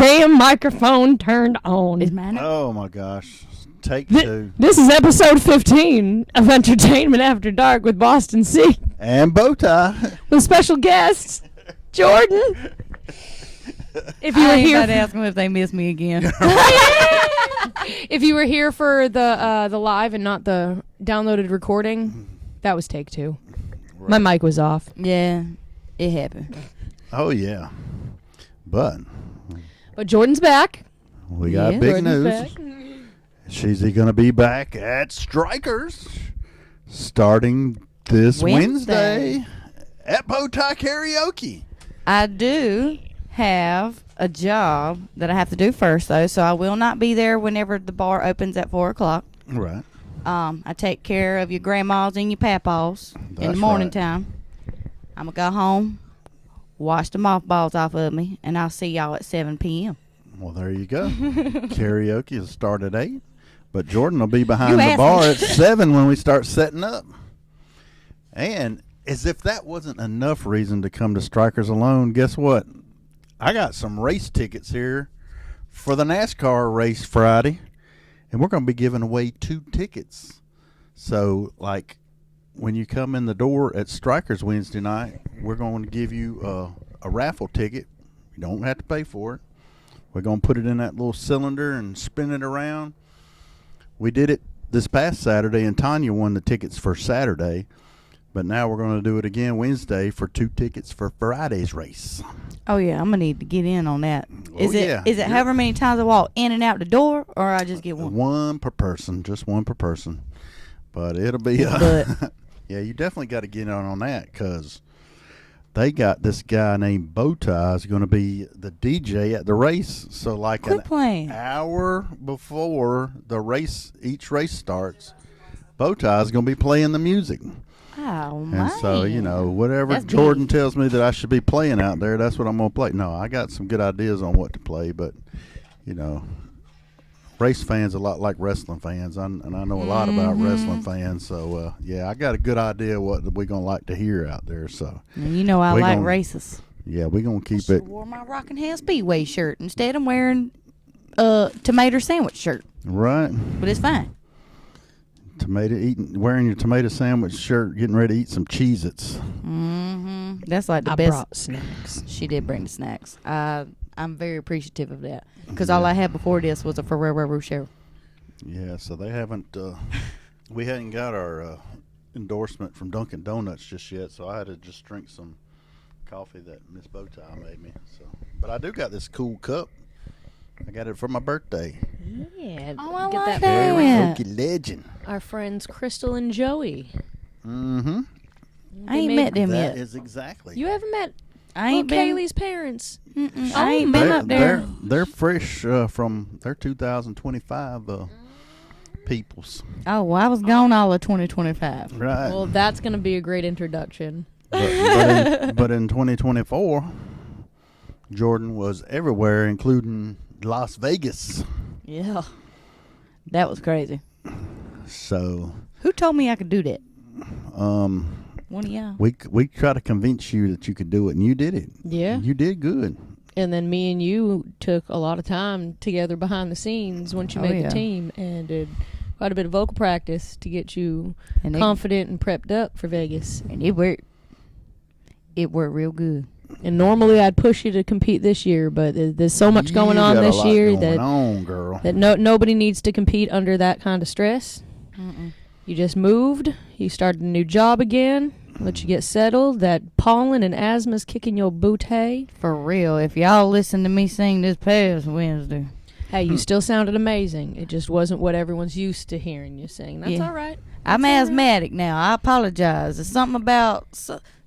damn microphone turned on. Is mine? Oh my gosh. Take two. This is episode 15 of Entertainment After Dark with Boston C. And BowTie. With special guests, Jordyn. If you I were ain't here, about to ask them if they miss me again. if you were here for the live and not the downloaded recording, that was take two. Right. My mic was off. Yeah, it happened. Oh yeah. But Jordyn's back. we got Yeah. big Jordyn's news. back. She's going to be back at Strikers starting this Wednesday at BowTie Karaoke. I do have a job that I have to do first, though, so I will not be there whenever the bar opens at 4 o'clock. Right. I take care of your grandmas and your papas in the That's morning right. time. I'm going to go home, wash the mothballs off of me, and I'll see y'all at 7 p.m. Well, there you go. Karaoke will start at 8, but Jordyn will be behind You the asked bar me. at 7 when we start setting up. And as if that wasn't enough reason to come to Strikers alone, guess what? I got some race tickets here for the NASCAR race Friday, and we're going to be giving away 2 tickets. So, like, when you come in the door at Strikers Wednesday night, we're going to give you a raffle ticket. You don't have to pay for it. We're going to put it in that little cylinder and spin it around. We did it this past Saturday, and Tanya won the tickets for Saturday. But now we're going to do it again Wednesday for 2 tickets for Friday's race. Oh, yeah, I'm going to need to get in on that. Is yeah. it however many times I walk in and out the door, or I just get one? One per person, just one per person. But it'll be... But- yeah, you definitely got to get on that because they got this guy named BowTie is going to be the DJ at the race. So like Quit playing. hour before the race, each race starts, BowTie is going to be playing the music. Oh, And man. so, you know, whatever That's Jordyn big. tells me that I should be playing out there, that's what I'm going to play. No, I got some good ideas on what to play, but, you know, race fans a lot like wrestling fans, and I know a lot about wrestling fans. So, yeah, I got a good idea what we're going to like to hear out there. So, And you know I We like gon- races. yeah, we're going to keep Should've it wore my Rockin' Hell Speedway shirt. Instead, I'm wearing a tomato sandwich shirt, right. but it's fine. Wearing your tomato sandwich shirt, getting ready to eat some Cheez-Its. Mm-hmm. That's like the I best. brought snacks. She did bring the snacks. I'm very appreciative of that because all I had before this was a Ferrero Rocher. Yeah, so they haven't, we hadn't got our endorsement from Dunkin' Donuts just yet, so I had to just drink some coffee that Miss BowTie made me. So, but I do got this cool cup. I got it for my birthday. Yeah. Oh, I get like that that. Karaoke legend. Our friends Crystal and Joey. Mm-hmm. I ain't met them That yet. is exactly. You haven't met I ain't been. Kaylee's parents. Mm-mm, Oh, I ain't been up there. They're fresh from their 2025 peoples. Oh, well, I was gone all of 2025. Right. Well, that's going to be a great introduction. but in 2024, Jordyn was everywhere, including Las Vegas. Yeah, that was crazy. So, Who told me I could do that? um, One of y'all. we try to convince you that you could do it, and you did it. Yeah. You did good. And then me and you took a lot of time together behind the scenes once you Oh, made yeah. the team and did quite a bit of vocal practice to get you And confident and prepped up for Vegas. and it worked. It worked real good. And normally I'd push you to compete this year, but there's so much going You on got a this lot year going that on, girl. nobody needs to compete under that kind of stress. Mm-mm. You just moved. You started a new job again. Let you get settled. That pollen and asthma's kicking your booty. For real. If y'all listened to me sing this past Wednesday. Hey, you still sounded amazing. It just wasn't what everyone's used to hearing you sing. That's Yeah. all right. I'm That's all right. asthmatic now. I apologize. It's something about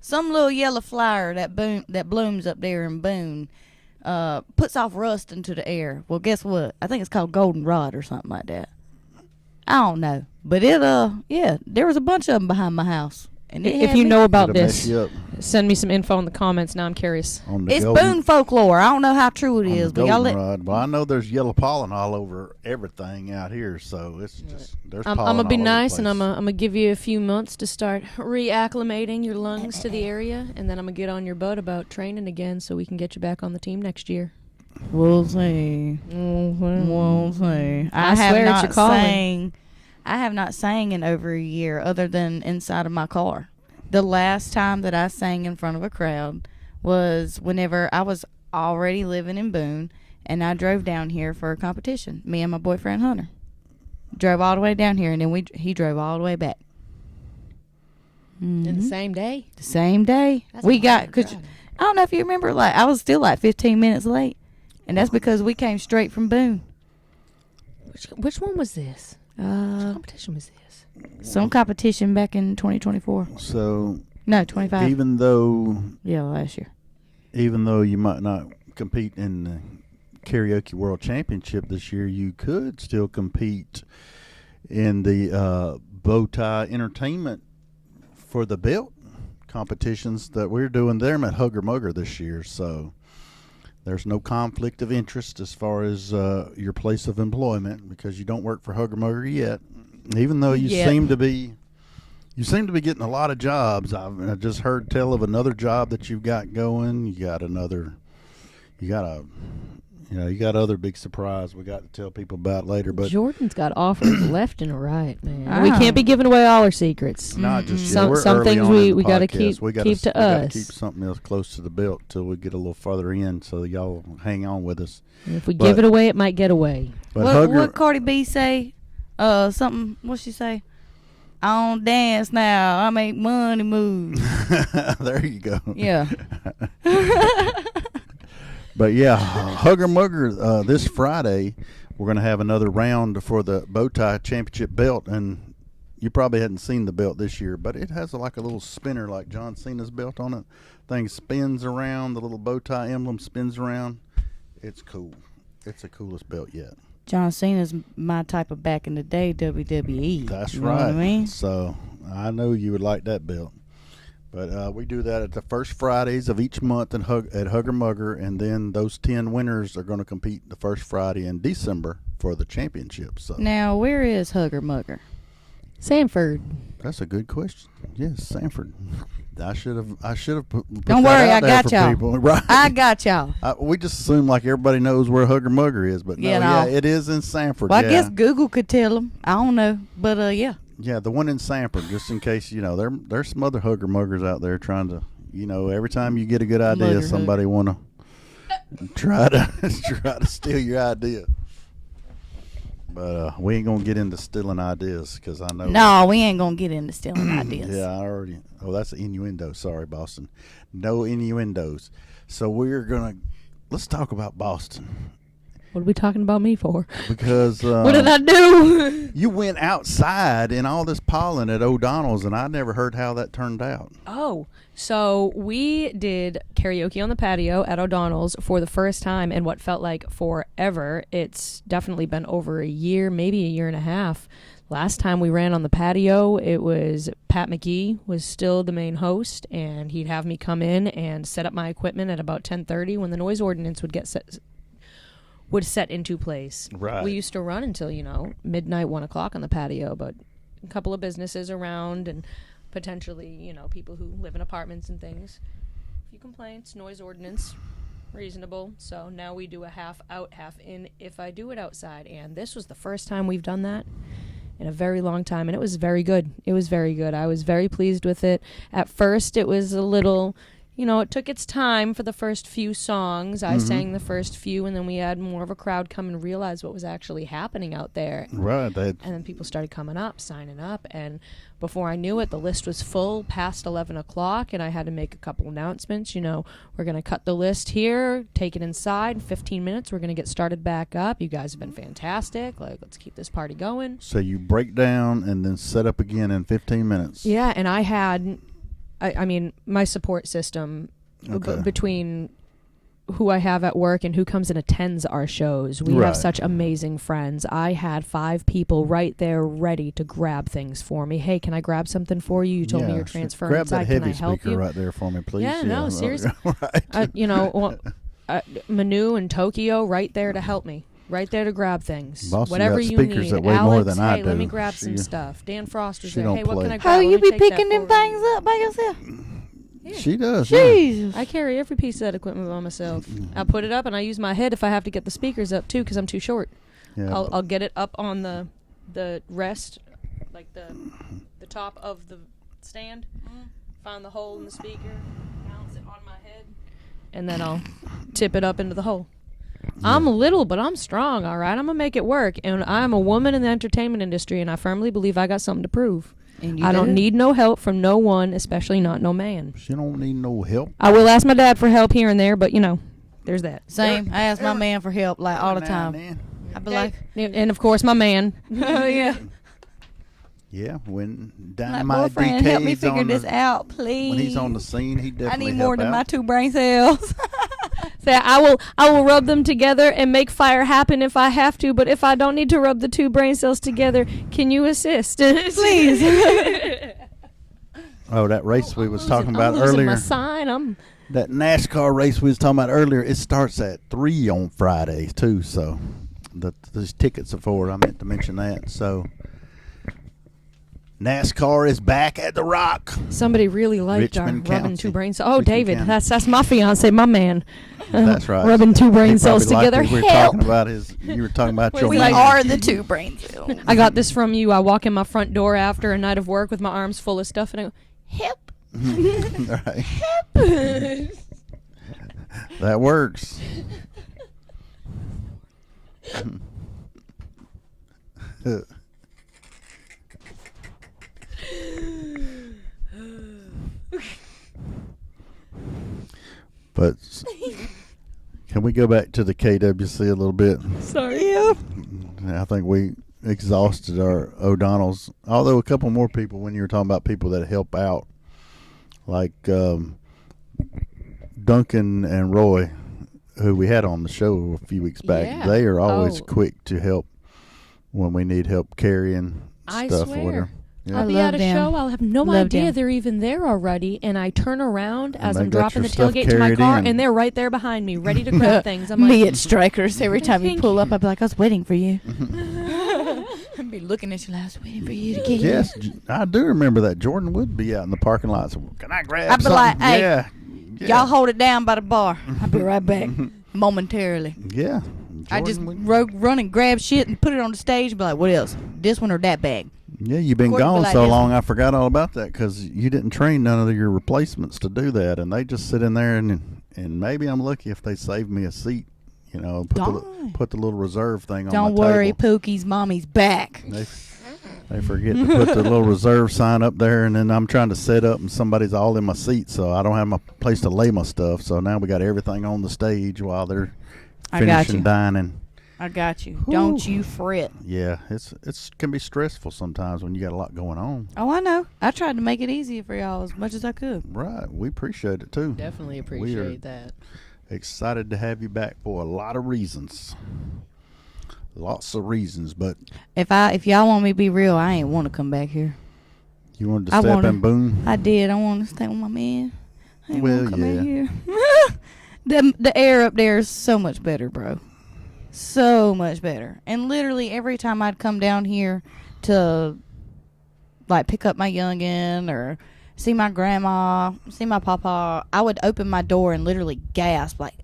some little yellow flower that blooms up there in Boone puts off rust into the air. Well, guess what? I think it's called goldenrod or something like that. I don't know. But yeah, there was a bunch of them behind my house. And it If had you me- know about It'll mess this, you up send me some info in the comments. Now I'm curious. on the It's golden- Boone folklore. I don't know how true it on is, the but y'all goldenrod. Well, I know there's yellow pollen all over everything out here, so it's just there's I'm pollen gonna be all over the nice, and place. I'm gonna give you a few months to start reacclimating your lungs to the area, and then I'm gonna get on your butt about training again, so we can get you back on the team next year. We'll see. Mm-hmm. We'll see. I have swear it's not your calling. sang. I have not sang in over a year, other than inside of my car. The last time that I sang in front of a crowd was whenever I was already living in Boone, and I drove down here for a competition. Me and my boyfriend Hunter drove all the way down here, and then he drove all the way back. In the same day? The same day. That's We a got, long cause drive. I don't know if you remember, like, I was still like 15 minutes late. And that's because we came straight from Boone. Which one was this? Which competition was this? Some competition back in 2024. So No, 25. even though Last year. you might not compete in the Karaoke World Championship this year, you could still compete in the BowTie Entertainment for the belt competitions that we're doing them at Hugger Mugger this year. So there's no conflict of interest as far as your place of employment, because you don't work for Hugger Mugger yet, even though you seem to be getting a lot of jobs. I just heard tell of another job that you've got going. You got other big surprise we got to tell people about later. But Jordyn's got offers left and right, man. Oh. We can't be giving away all our secrets. not just Some- we're some early things on in the we gotta podcast. keep to gotta us. keep something else close to the belt till we get a little further in, so y'all hang on with us. And if we But- give it away, it might get away. But What Cardi B say? Something, what she say? I don't dance now. I make money move. there you go. Yeah. But yeah, Hugger Mugger, this Friday, we're going to have another round for the BowTie Championship belt. And you probably hadn't seen the belt this year, but it has like a little spinner like John Cena's belt on it. Thing spins around, the little BowTie emblem spins around. It's cool. It's the coolest belt yet. John Cena's my type of back in the day WWE. That's You know right. what I mean? So I know you would like that belt. But we do that at the first Fridays of each month at Hugger Mugger, and then those 10 winners are going to compete the first Friday in December for the championship. So Now, where is Hugger Mugger? Sanford. that's a good question. Yes, Sanford. I should have put Don't that worry, out I there got for y'all. people. Right. I got y'all. We just assume like everybody knows where Hugger Mugger is, but no, Yeah, no. yeah, it is in Sanford. Well, yeah. I guess Google could tell them. I don't know. But, yeah. Yeah, the one in Sanford, just in case, there's some other Hugger Muggers out there trying to, every time you get a good idea, Mugger somebody want to try to steal your idea. But we ain't going to get into stealing ideas, because I know. No, we ain't going to get into stealing ideas. Yeah, I already. Oh, that's an innuendo. Sorry, Boston. No innuendos. So let's talk about Boston. What are we talking about me for? Because What did I do? you went outside in all this pollen at O'Donnell's, and I never heard how that turned out. Oh, so we did karaoke on the patio at O'Donnell's for the first time in what felt like forever. It's definitely been over a year, maybe a year and a half. Last time we ran on the patio, it was Pat McGee was still the main host, and he'd have me come in and set up my equipment at about 10:30 when the noise ordinance would set into place. Right. We used to run until, midnight, 1 o'clock on the patio, but a couple of businesses around and potentially, people who live in apartments and things. A few complaints, noise ordinance, reasonable. So now we do a half out, half in if I do it outside. And this was the first time we've done that in a very long time, and it was very good. It was very good. I was very pleased with it. At first, it was a little... it took its time for the first few songs. I sang the first few, and then we had more of a crowd come and realize what was actually happening out there. Right. And then people started coming up, signing up, and before I knew it, the list was full past 11 o'clock, and I had to make a couple announcements. We're going to cut the list here, take it inside. 15 minutes, we're going to get started back up. You guys have been fantastic. Let's keep this party going. So you break down and then set up again in 15 minutes. Yeah, and I had... I mean, my support system between who I have at work and who comes and attends our shows. We have such amazing friends. I had 5 people right there ready to grab things for me. Hey, can I grab something for you? You told me you're transferring grab inside. that heavy Can I help speaker you? right there for me, please. Yeah, no, seriously. Right. Manu and Tokyo right there to help me. Right there to grab things. Boston Whatever got you speakers need. that weigh Alex, more than I hey, let me do. grab some She- stuff. Dan Froster's she there. don't Hey, what play. can I grab? Oh, Let you me be take that picking them forward. things up by yourself? She does. Yeah. Jesus. I carry every piece of that equipment by myself. I put it up and I use my head if I have to get the speakers up too, because I'm too short. Yeah, I'll get it up on the rest, like the top of the stand. Find the hole in the speaker, balance it on my head, and then I'll tip it up into the hole. I'm little, but I'm strong. All right, I'm gonna make it work. And I'm a woman in the entertainment industry, and I firmly believe I got something to prove. And you I don't do? need no help from no one, especially not no man. she don't need no help. I will ask my dad for help here and there, but there's that. Same. I ask my man for help like all the Now time. and then. I'd be like, And of course, my man. oh yeah. Yeah, when My Dynamite boyfriend, help me DK's figure on this the, out, please. when he's on the scene, he I definitely need more help than my out. 2 brain cells. Say, I will rub them together and make fire happen if I have to, but if I don't need to rub the 2 brain cells together, can you assist? Please. Oh, that race we was talking I'm about losing earlier. my sign. That NASCAR race we was talking about earlier, it starts at 3 on Fridays too. So those tickets are for it. I meant to mention that. So NASCAR is back at the Rock. Somebody really liked Richmond our rubbing County. 2 brain cells. Oh, Richmond David, County. that's my fiance, my man. That's right. Rubbing 2 brain He cells probably liked together. it. We were Help. talking about you were talking about your We man. are the 2 brain cells. I got this from you. I walk in my front door after a night of work with my arms full of stuff, and I go, help. Right. That works. But can we go back to the KWC a little bit? Sorry. I think we exhausted our O'Donnells. Although a couple more people, when you were talking about people that help out, like Duncan and Roy, who we had on the show a few weeks back, Yeah. they are always Oh. quick to help when we need help carrying I stuff swear. or whatever. Yeah. I'll be love at a them. show. I'll have no Love idea them. they're even there already, and I turn around as they I'm got dropping your the stuff tailgate to my carried car, in. and they're right there behind me, ready to grab things. I'm Me like, at Strikers, every time you Thank pull up, I'd be like, I was waiting for you. I'd be looking at you like, I was waiting for you to get here. Yes, I do remember that. Jordyn would be out in the parking lot. So, can I grab I'd be something? like, hey, yeah. Y'all hold it down by the bar. I'll be right back momentarily. Yeah. I just Jordyn would- run and grab shit and put it on the stage and be like, what else? This one or that bag? Yeah, you've been Courtney be gone like so this. long, I forgot all about that because you didn't train none of your replacements to do that, and they just sit in there and maybe I'm lucky if they save me a seat. You know, put the little reserve thing on Don't my worry, table. Pookie's mommy's back. They forget to put the little reserve sign up there, and then I'm trying to set up, and somebody's all in my seat, so I don't have my place to lay my stuff. So now we got everything on the stage while they're I got finishing you. dining. I got you. Don't you fret. Yeah, it's can be stressful sometimes when you got a lot going on. Oh, I know. I tried to make it easier for y'all as much as I could. Right, we appreciate it too. definitely appreciate appreciate that. Excited to have you back for a lot of reasons. Lots of reasons, but If y'all want me to be real, I ain't want to come back here. you wanted to I step wanna- in Boone. I did. I want to stay with my man. I ain't Well, want to come yeah. back here. The air up there is so much better, bro. So much better. And literally every time I'd come down here to like pick up my youngin' or see my grandma, see my papa, I would open my door and literally gasp like,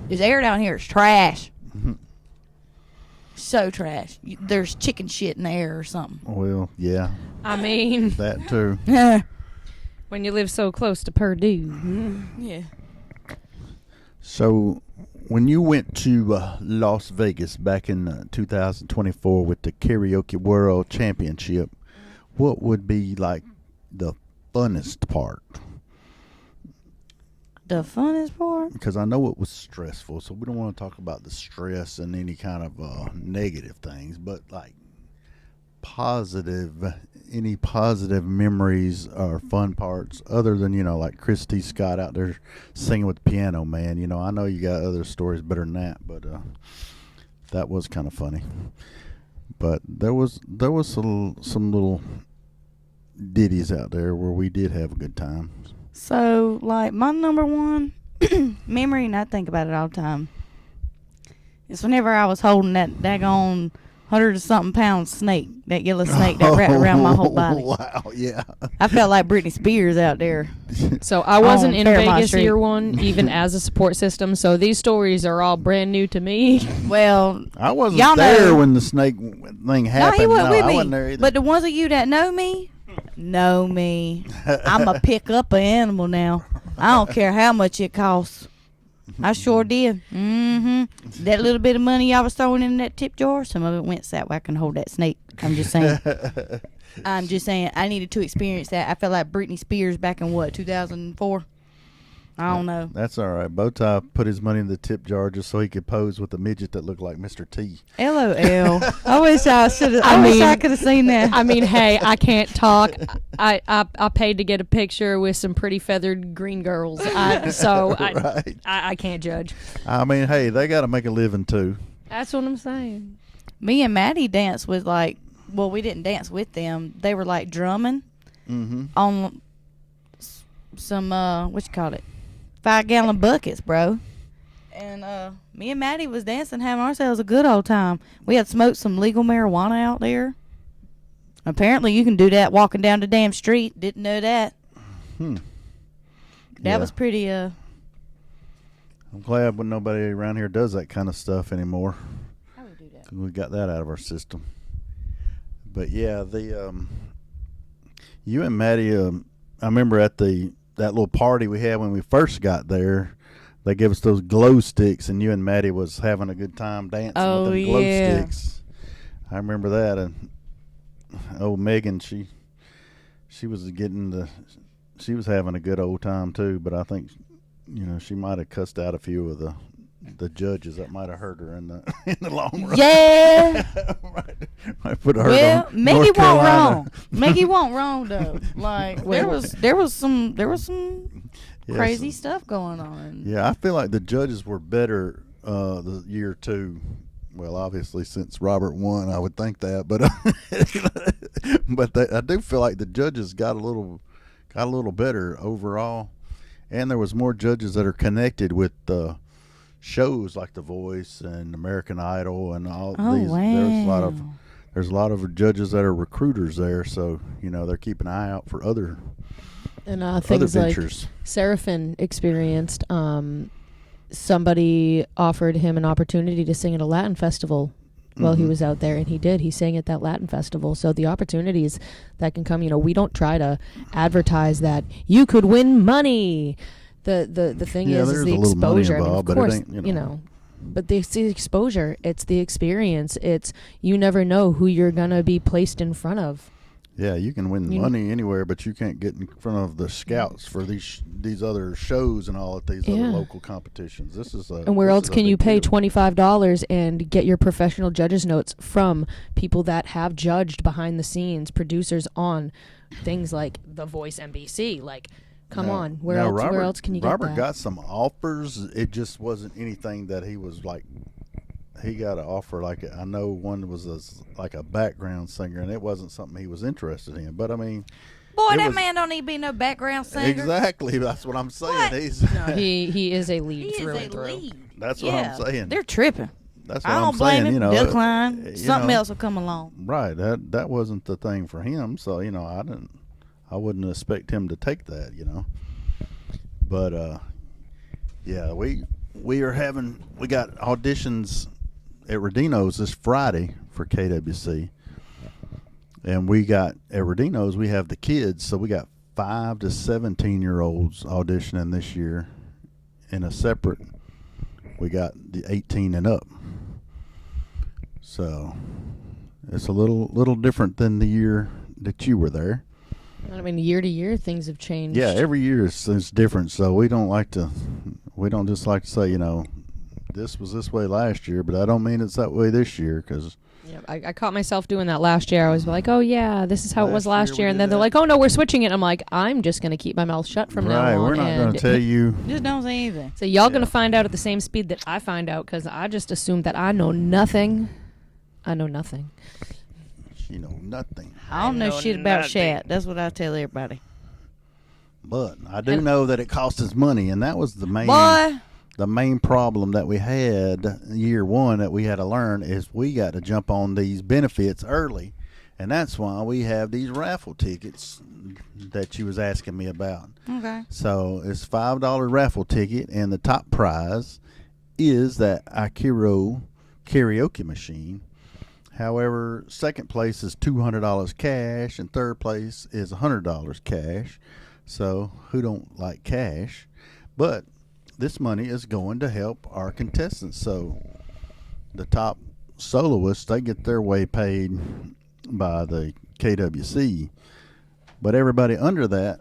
this air down here is trash. So trash. There's chicken shit in the air or something. Well, yeah, I mean, that too. when you live so close to Purdue. Yeah. So, when you went to Las Vegas back in 2024 with the Karaoke World Championship, what would be like the funnest part? The funnest part? Because I know it was stressful, so we don't want to talk about the stress and any kind of negative things, but like any positive memories or fun parts other than, like Christy Scott out there singing with the piano, man. I know you got other stories better than that, but that was kind of funny. But there was some little ditties out there where we did have a good time. So, like, my number one memory, and I think about it all the time, is whenever I was holding that daggone 100-something pound snake, that yellow snake that wrapped around my whole body. Wow, yeah. I felt like Britney Spears out there. So I wasn't in Fairmont Vegas Street. year one, even as a support system. So these stories are all brand new to me. Well, I wasn't y'all there know. when the snake thing No, happened. he wasn't with I me. wasn't there either. But the ones of you that know me, I'm a pick up an animal now. I don't care how much it costs. I sure did. That little bit of money I was throwing in that tip jar, some of it went so I can hold that snake. I'm just saying. I needed to experience that. I felt like Britney Spears back in 2004. I don't know. That's all right. BowTie put his money in the tip jar just so he could pose with a midget that looked like Mr. T. LOL. I wish I should have. I wish I could have seen that. I mean, hey, I can't talk. I paid to get a picture with some pretty feathered green girls. Right. I can't judge. I mean, hey, they got to make a living too. That's what I'm saying. Me and Maddie danced with we didn't dance with them. They were like drumming on some what you call it, 5-gallon buckets, bro. And me and Maddie was dancing, having ourselves a good old time. We had smoked some legal marijuana out there. Apparently, you can do that walking down the damn street. Didn't know that. That was pretty. I'm glad when nobody around here does that kind of stuff anymore. I would do that. We got that out of our system. But yeah, you and Maddie, I remember at that little party we had when we first got there, they gave us those glow sticks, and you and Maddie was having a good time dancing with them glow sticks. I remember that, and Megan, she was she was having a good old time too, but I think she might have cussed out a few of the judges. That might have hurt her in the long run. Yeah. Might put a hurt on Maggie North wasn't Carolina. wrong. Maggie wasn't wrong though. Like there was some crazy stuff going on. Yeah, I feel like the judges were better the year two. Well, obviously since Robert won, I would think that, but I do feel like the judges got a little better overall, and there was more judges that are connected with shows like The Voice and American Idol and all these. Wow. There's a lot of judges that are recruiters there, so they're keeping an eye out for other Things like ventures. Seraphin experienced. Somebody offered him an opportunity to sing at a Latin festival while he was out there, and he did. He sang at that Latin festival. So the opportunities that can come, we don't try to advertise that you could win money. The thing is the exposure. Involved, of course, but it ain't, but it's the exposure. It's the experience. It's you never know who you're gonna be placed in front of. Yeah, you can win money anywhere, but you can't get in front of the scouts for these other shows and all of these other local competitions. And where else can you pay $25 and get your professional judges' notes from people that have judged behind the scenes, producers on things like The Voice NBC? Like, come on, where else can you get that? Robert got some offers. It just wasn't anything that he was like. He got an offer I know one was like a background singer, and it wasn't something he was interested in. But I mean, boy, that man don't need to be no background singer. Exactly, that's what I'm saying. What? He is a lead through and through. Lead. That's what I'm saying. They're tripping. That's what I don't I'm blame saying. him. Decline. Something else will come along. Right. That wasn't the thing for him. So I wouldn't expect him to take that. But yeah, we got auditions at Rodino's this Friday for KWC, and we got at Rodino's we have the kids, so we got 5 to 17-year-olds auditioning this year. In a separate, we got the 18 and up. So it's a little different than the year that you were there. I mean, year to year, things have changed. Yeah, every year is different. So we don't just like to say, this was this way last year, but I don't mean it's that way this year, because yeah, I caught myself doing that last year. I was like, oh yeah, this is how it was last year, and then they're that. like, oh no, we're switching it. I'm like, I'm just gonna keep my mouth shut from now on. We're not going to tell you. Just don't say anything. So y'all gonna find out at the same speed that I find out, because I just assumed that I know nothing. I know nothing. She know nothing. I don't know shit about Shat. That's what I tell everybody. But I do know that it cost us money, and that was the main. Boy, the main problem that we had year one that we had to learn is we got to jump on these benefits early. And that's why we have these raffle tickets that you was asking me about. Okay. So it's $5 raffle ticket, and the top prize is that Akiro karaoke machine. However, second place is $200 cash, and third place is $100 cash. So who don't like cash? But this money is going to help our contestants. So the top soloists, they get their way paid by the KWC, but everybody under that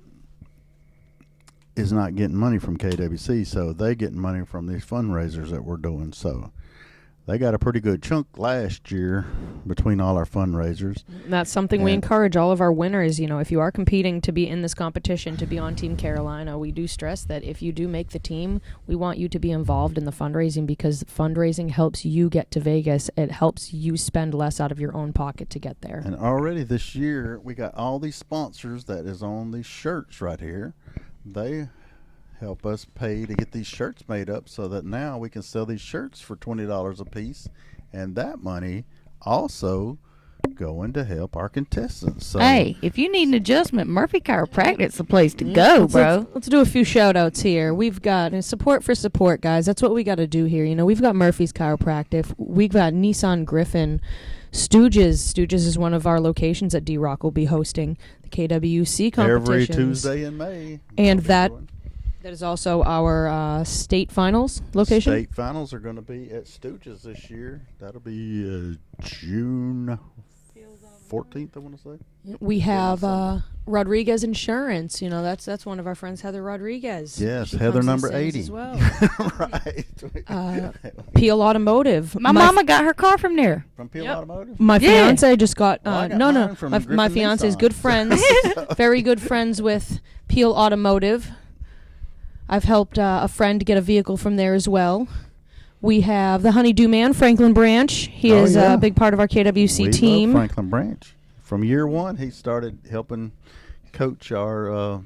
is not getting money from KWC, so they getting money from these fundraisers that we're doing. So they got a pretty good chunk last year between all our fundraisers. That's something we encourage all of our winners. You know, if you are competing to be in this competition, to be on Team Carolina, we do stress that if you do make the team, we want you to be involved in the fundraising, because fundraising helps you get to Vegas. It helps you spend less out of your own pocket to get there. And already this year, we got all these sponsors that is on these shirts right here. They help us pay to get these shirts made up, so that now we can sell these shirts for $20 a piece, and that money also going to help our contestants. So Hey, if you need an adjustment, Murphy Chiropractic's the place to go, bro. Let's do a few shout outs here. We've got support for support, guys. That's what we got to do here. You know, we've got Murphy's Chiropractic. We've got Nissan Griffin. Stooges is one of our locations that D-Rock will be hosting the KWC competitions. every Tuesday in May. And that is also our state finals location. State finals are going to be at Stooges this year. That'll be June 14th, I want to say. We have Rodriguez Insurance. You know, that's one of our friends, Heather Rodriguez. Yes, She Heather comes and number sings 80. as well. Right. Peel Automotive. My mama got her car from there. From Peel Yep. Automotive? My Yeah. fiance just got Well, I got no mine from my Griffin fiance is Nissan. good friends, very good friends with Peel Automotive. I've helped a friend get a vehicle from there as well. We have the Honeydew Man, Franklin Branch. He Oh, is yeah. a big part of our KWC We team. love Franklin Branch. From year one, he started helping coach our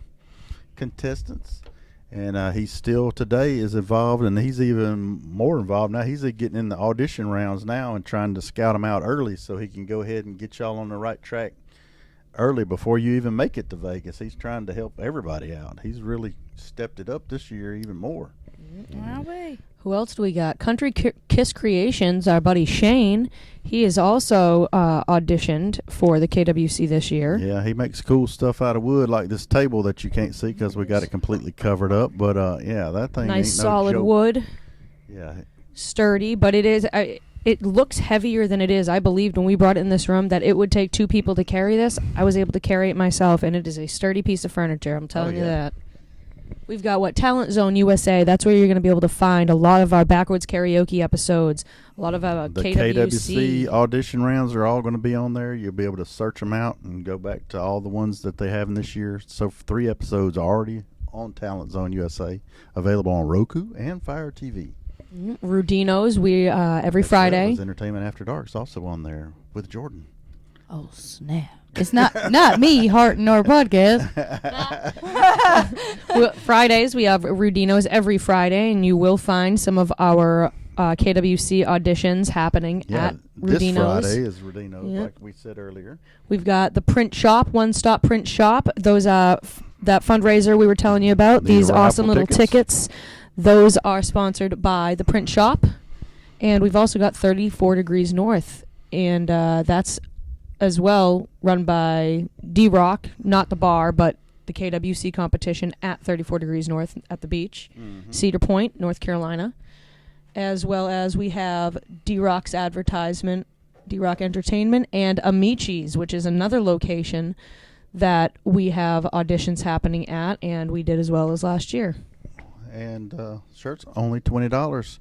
contestants, and he still today is involved, and he's even more involved now. He's getting in the audition rounds now and trying to scout them out early so he can go ahead and get y'all on the right track early before you even make it to Vegas. He's trying to help everybody out. He's really stepped it up this year even more. Who else do we got? Country Kiss Creations, our buddy Shane. He is also auditioned for the KWC this year. Yeah, he makes cool stuff out of wood, like this table that you can't see because we got it completely covered up. But yeah, that thing Nice ain't no solid joke. wood, Yeah, sturdy, but it is. It looks heavier than it is. I believed when we brought it in this room that it would take two people to carry this. I was able to carry it myself, and it is a sturdy piece of furniture. I'm telling you yeah. that. We've got Talent Zone USA. That's where you're going to be able to find a lot of our Backwards Karaoke episodes, a lot of our the KWC. audition rounds are all going to be on there. You'll be able to search them out and go back to all the ones that they have in this year. So 3 episodes are already on Talent Zone USA, available on Roku and Fire TV. Rudino's. We every As well Friday. as Entertainment After Dark is also on there with Jordyn. Oh, snap. It's not me, Heart nor podcast. Fridays we have Rudino's every Friday, and you will find some of our KWC auditions happening Yeah, at this Rudino's. Friday is Rudino's, Yep. like we said earlier. We've got the Print Shop, One Stop Print Shop. Those that fundraiser we were telling you about. These These raffle awesome little tickets. Those are sponsored by the Print Shop, and we've also got 34 Degrees North, and that's as well run by D-Rock, not the bar, but the KWC competition at 34 Degrees North at the beach, Cedar Point, North Carolina, as well as we have D-Rock's advertisement, D-Rock Entertainment, and Amici's, which is another location that we have auditions happening at, and we did as well as last year. And shirts only $20.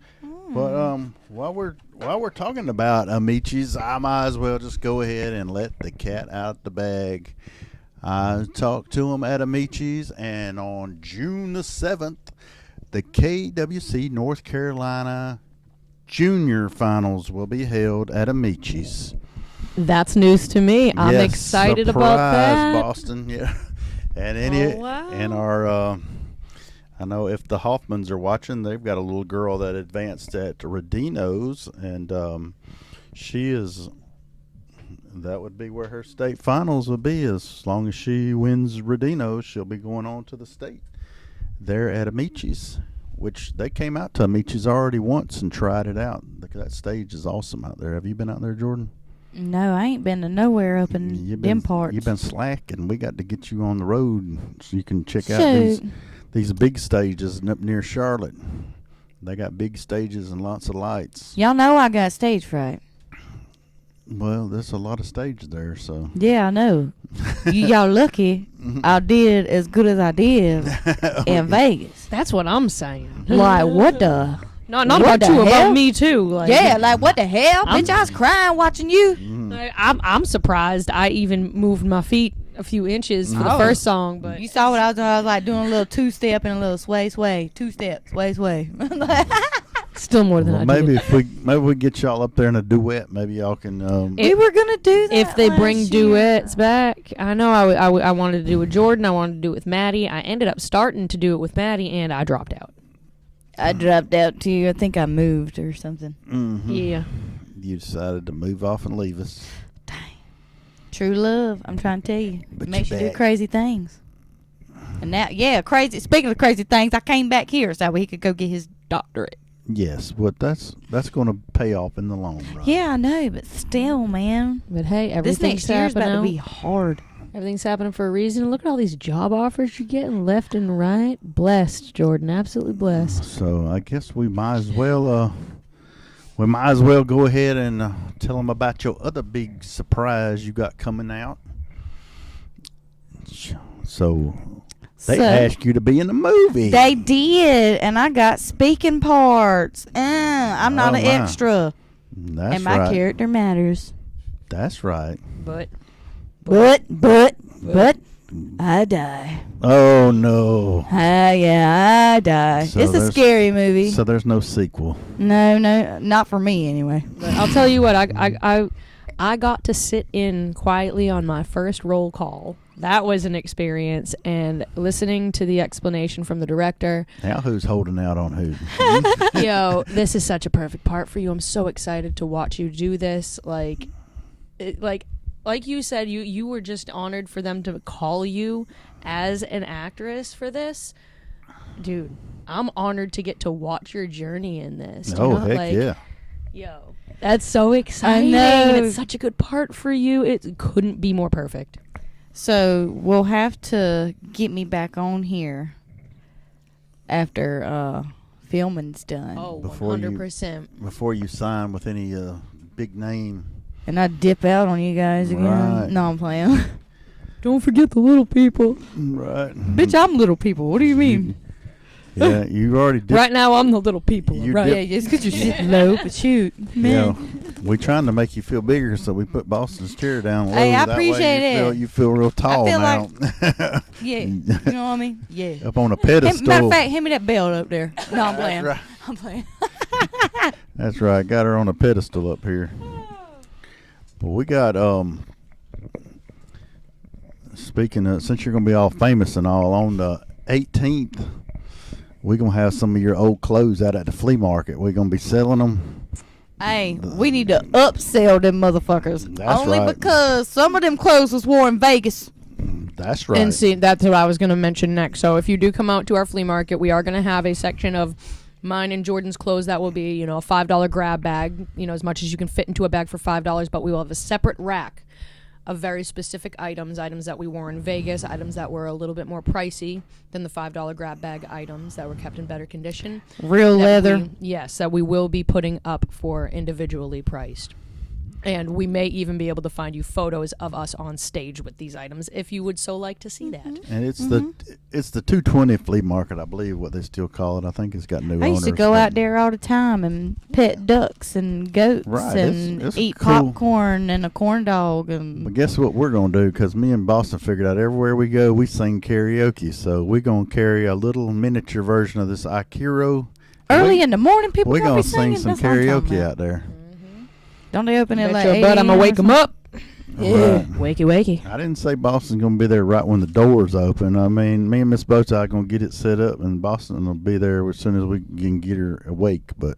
But while we're talking about Amici's, I might as well just go ahead and let the cat out the bag. I talked to him at Amici's, and on June the 7th, the KWC North Carolina Junior Finals will be held at Amici's. That's news to me. I'm Yes, excited surprise, about that. Boston, yeah. And Oh, wow. and our I know if the Hoffmans are watching, they've got a little girl that advanced at Rodino's, and she is. That would be where her state finals would be. As long as she wins Rodino's, she'll be going on to the state there at Amici's, which they came out to Amici's already once and tried it out. That stage is awesome out there. Have you been out there, Jordyn? No, I ain't been to nowhere up in them parts. You've been slacking. We got to get you on the road so you can check out these big stages up near Charlotte. They got big stages and lots of lights. Y'all know I got stage fright. Well, there's a lot of stages there, so. Yeah, I know. Y'all lucky I did as good as I did in Vegas. That's what I'm saying. Like, what the? Not what about the you, hell? about me too. Like, Yeah, like, what the hell? Bitch, I was crying watching you. I'm surprised I even moved my feet a few inches for the first song, but You saw what I was doing. I was like doing a little two-step and a little sway. 2 steps, sway. still more than I did. Maybe we get y'all up there in a duet. Maybe y'all can. We were going to do that If they bring last duets year. back, I know I wanted to do it with Jordyn. I wanted to do it with Maddie. I ended up starting to do it with Maddie, and I dropped out. I dropped out too. I think I moved or something. Yeah. You decided to move off and leave us. Dang. True love. I'm trying to tell you. But It makes you you do back. crazy things. And now, crazy. Speaking of crazy things, I came back here so he could go get his doctorate. Yes, but that's going to pay off in the long run. Yeah, I know, but still, man. But hey, This everything's next year's happening. about to be hard. Everything's happening for a reason. Look at all these job offers you're getting left and right. Blessed, Jordyn. Absolutely blessed. So I guess we might as well go ahead and tell them about your other big surprise you got coming out. So they asked you to be in the movie. They did, and I got speaking parts. I'm not Oh, an my. extra. That's And my right. character matters. That's right. But But I die. Oh no. I die. So It's a there's- scary movie. So there's no sequel. No, not for me anyway. I'll tell you what, I got to sit in quietly on my first roll call. That was an experience, and listening to the explanation from the director. Now who's holding out on who? Yo, this is such a perfect part for you. I'm so excited to watch you do this. Like you said, you were just honored for them to call you as an actress for this. Dude, I'm honored to get to watch your journey in this. Do you know? Heck yeah. Yo, that's so exciting. I know. And it's such a good part for you. It couldn't be more perfect. So we'll have to get me back on here after filming's done. Oh, Before you- 100%. Before you sign with any big name. And I dip out on you guys again. Right. No, I'm playing. Don't forget the little people. Right. Bitch, I'm little people. What do you mean? Yeah, you already did. Right now, I'm the little people. You Right? dip- Yeah, just because you're sitting low, but shoot. Man. We trying to make you feel bigger, so we put Boston's chair down low. Hey, I That way appreciate it. You feel real tall feel now. Yeah. You know what I mean? Yeah. Up on a Hey, pedestal. matter of fact, hand me that belt up there. No, I'm playing. right. I'm playing. That's right. Got her on a pedestal up here. But we got speaking of, since you're gonna be all famous and all, on the 18th, we're gonna have some of your old clothes out at the flea market. We're gonna be selling them. Hey, we need to upsell them motherfuckers. That's Only right. because some of them clothes was worn in Vegas. That's right. And see, that's what I was going to mention next. So if you do come out to our flea market, we are going to have a section of mine and Jordyn's clothes that will be, a $5 grab bag, as much as you can fit into a bag for $5, but we will have a separate rack of very specific items that we wore in Vegas, items that were a little bit more pricey than the $5 grab bag items that were kept in better condition. Real leather. That we will be putting up for individually priced. And we may even be able to find you photos of us on stage with these items if you would so like to see that. And it's the 220 flea market, I believe, what they still call it. I think it's got new owners. I used to go out there all the time and pet ducks and goats Right, and it's eat cool. popcorn and a corn dog. And But guess what we're going to do? Because me and Boston figured out everywhere we go, we sing karaoke. So we're going to carry a little miniature version of this Aikiro. early in the morning, people We're going going to to be sing singing. some That's what I'm talking karaoke about. out there. Don't they open it Bet like your 8 butt I'm a.m. going to or wake them something? up. Right. Wakey, wakey. I didn't say Boston's going to be there right when the doors open. I mean, me and Miss BowTie are going to get it set up, and Boston will be there as soon as we can get her awake. But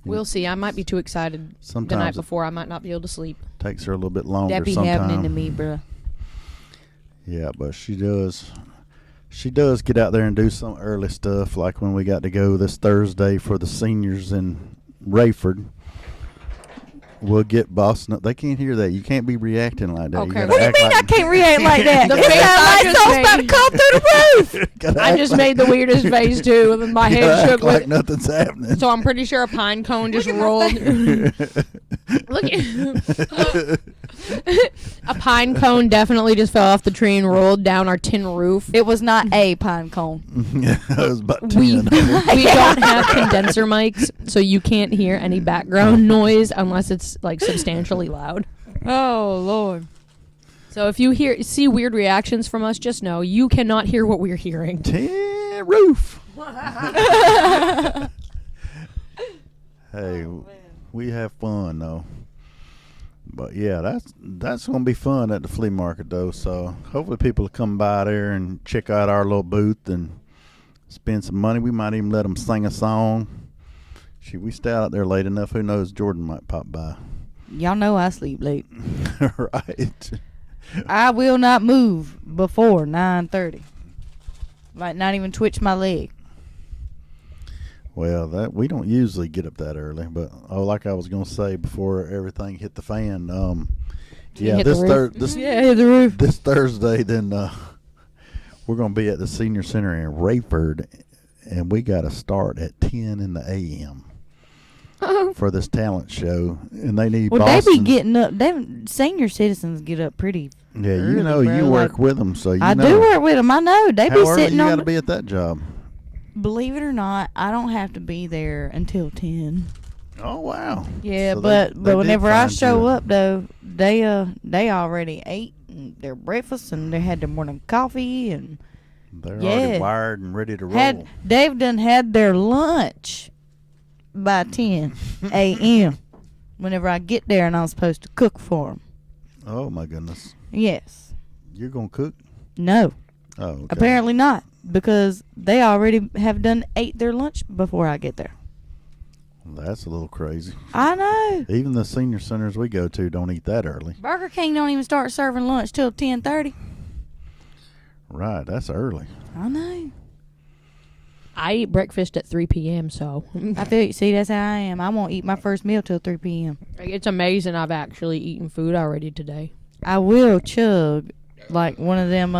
We'll see. I might be too excited the night sometimes it before. I might not be able to sleep. takes her a little bit longer. That be sometime. happening to me, bro. Yeah, but she does. She does get out there and do some early stuff, like when we got to go this Thursday for the seniors in Rayford. We'll get Boston up. They can't hear that. You can't be reacting like that. Okay. You What do you act mean like I can't react like that? The It face sounds I like just something's about to made. come through the roof. Gotta I act just like- made the weirdest face, too, and my gotta head act shook like with. nothing's happening. So I'm pretty sure a pine cone just rolled. Look at a pine cone definitely just fell off the tree and rolled down our tin roof. It was not a pine cone. Yeah, it was about 10 We of them. we don't have condenser mics, so you can't hear any background noise unless it's like substantially loud. Oh, Lord. So if you see weird reactions from us, just know you cannot hear what we're hearing. Tin roof. Hey, we have fun though. But yeah, that's gonna be fun at the flea market though. So hopefully people will come by there and check out our little booth and spend some money. We might even let them sing a song. Should we stay out there late enough? Who knows? Jordyn might pop by. Y'all know I sleep late. Right. I will not move before 9:30. Like, not even twitch my leg. Well, that we don't usually get up that early, but like I was gonna say before everything hit the fan, yeah, hit the roof? Hit the roof. this Thursday, then we're gonna be at the senior center in Rayford, and we got to start at 10 in the a.m. for this talent show, and they need. Well, Boston. they be getting up. Senior citizens get up pretty. Yeah, early, you know, bro. you work Like, with them, so you I know. do work with them. I know they How be early sitting you on. got to be at that job? Believe it or not, I don't have to be there until 10. Oh wow. Yeah, So but they did whenever I find show you. up though, they already ate their breakfast and they had their morning coffee and They're Yeah. already wired and ready to roll. they've done had their lunch by 10 a.m. Whenever I get there and I'm supposed to cook for them. Oh my goodness. Yes. You're gonna cook? No. Oh, okay. Apparently not, because they already have done ate their lunch before I get there. That's a little crazy. I know. Even the senior centers we go to don't eat that early. Burger King don't even start serving lunch till 10:30. Right, that's early. I know. I eat breakfast at 3 p.m., so I feel you. See, that's how I am. I won't eat my first meal till 3 p.m. it's amazing I've actually eaten food already today. I will chug like one of them,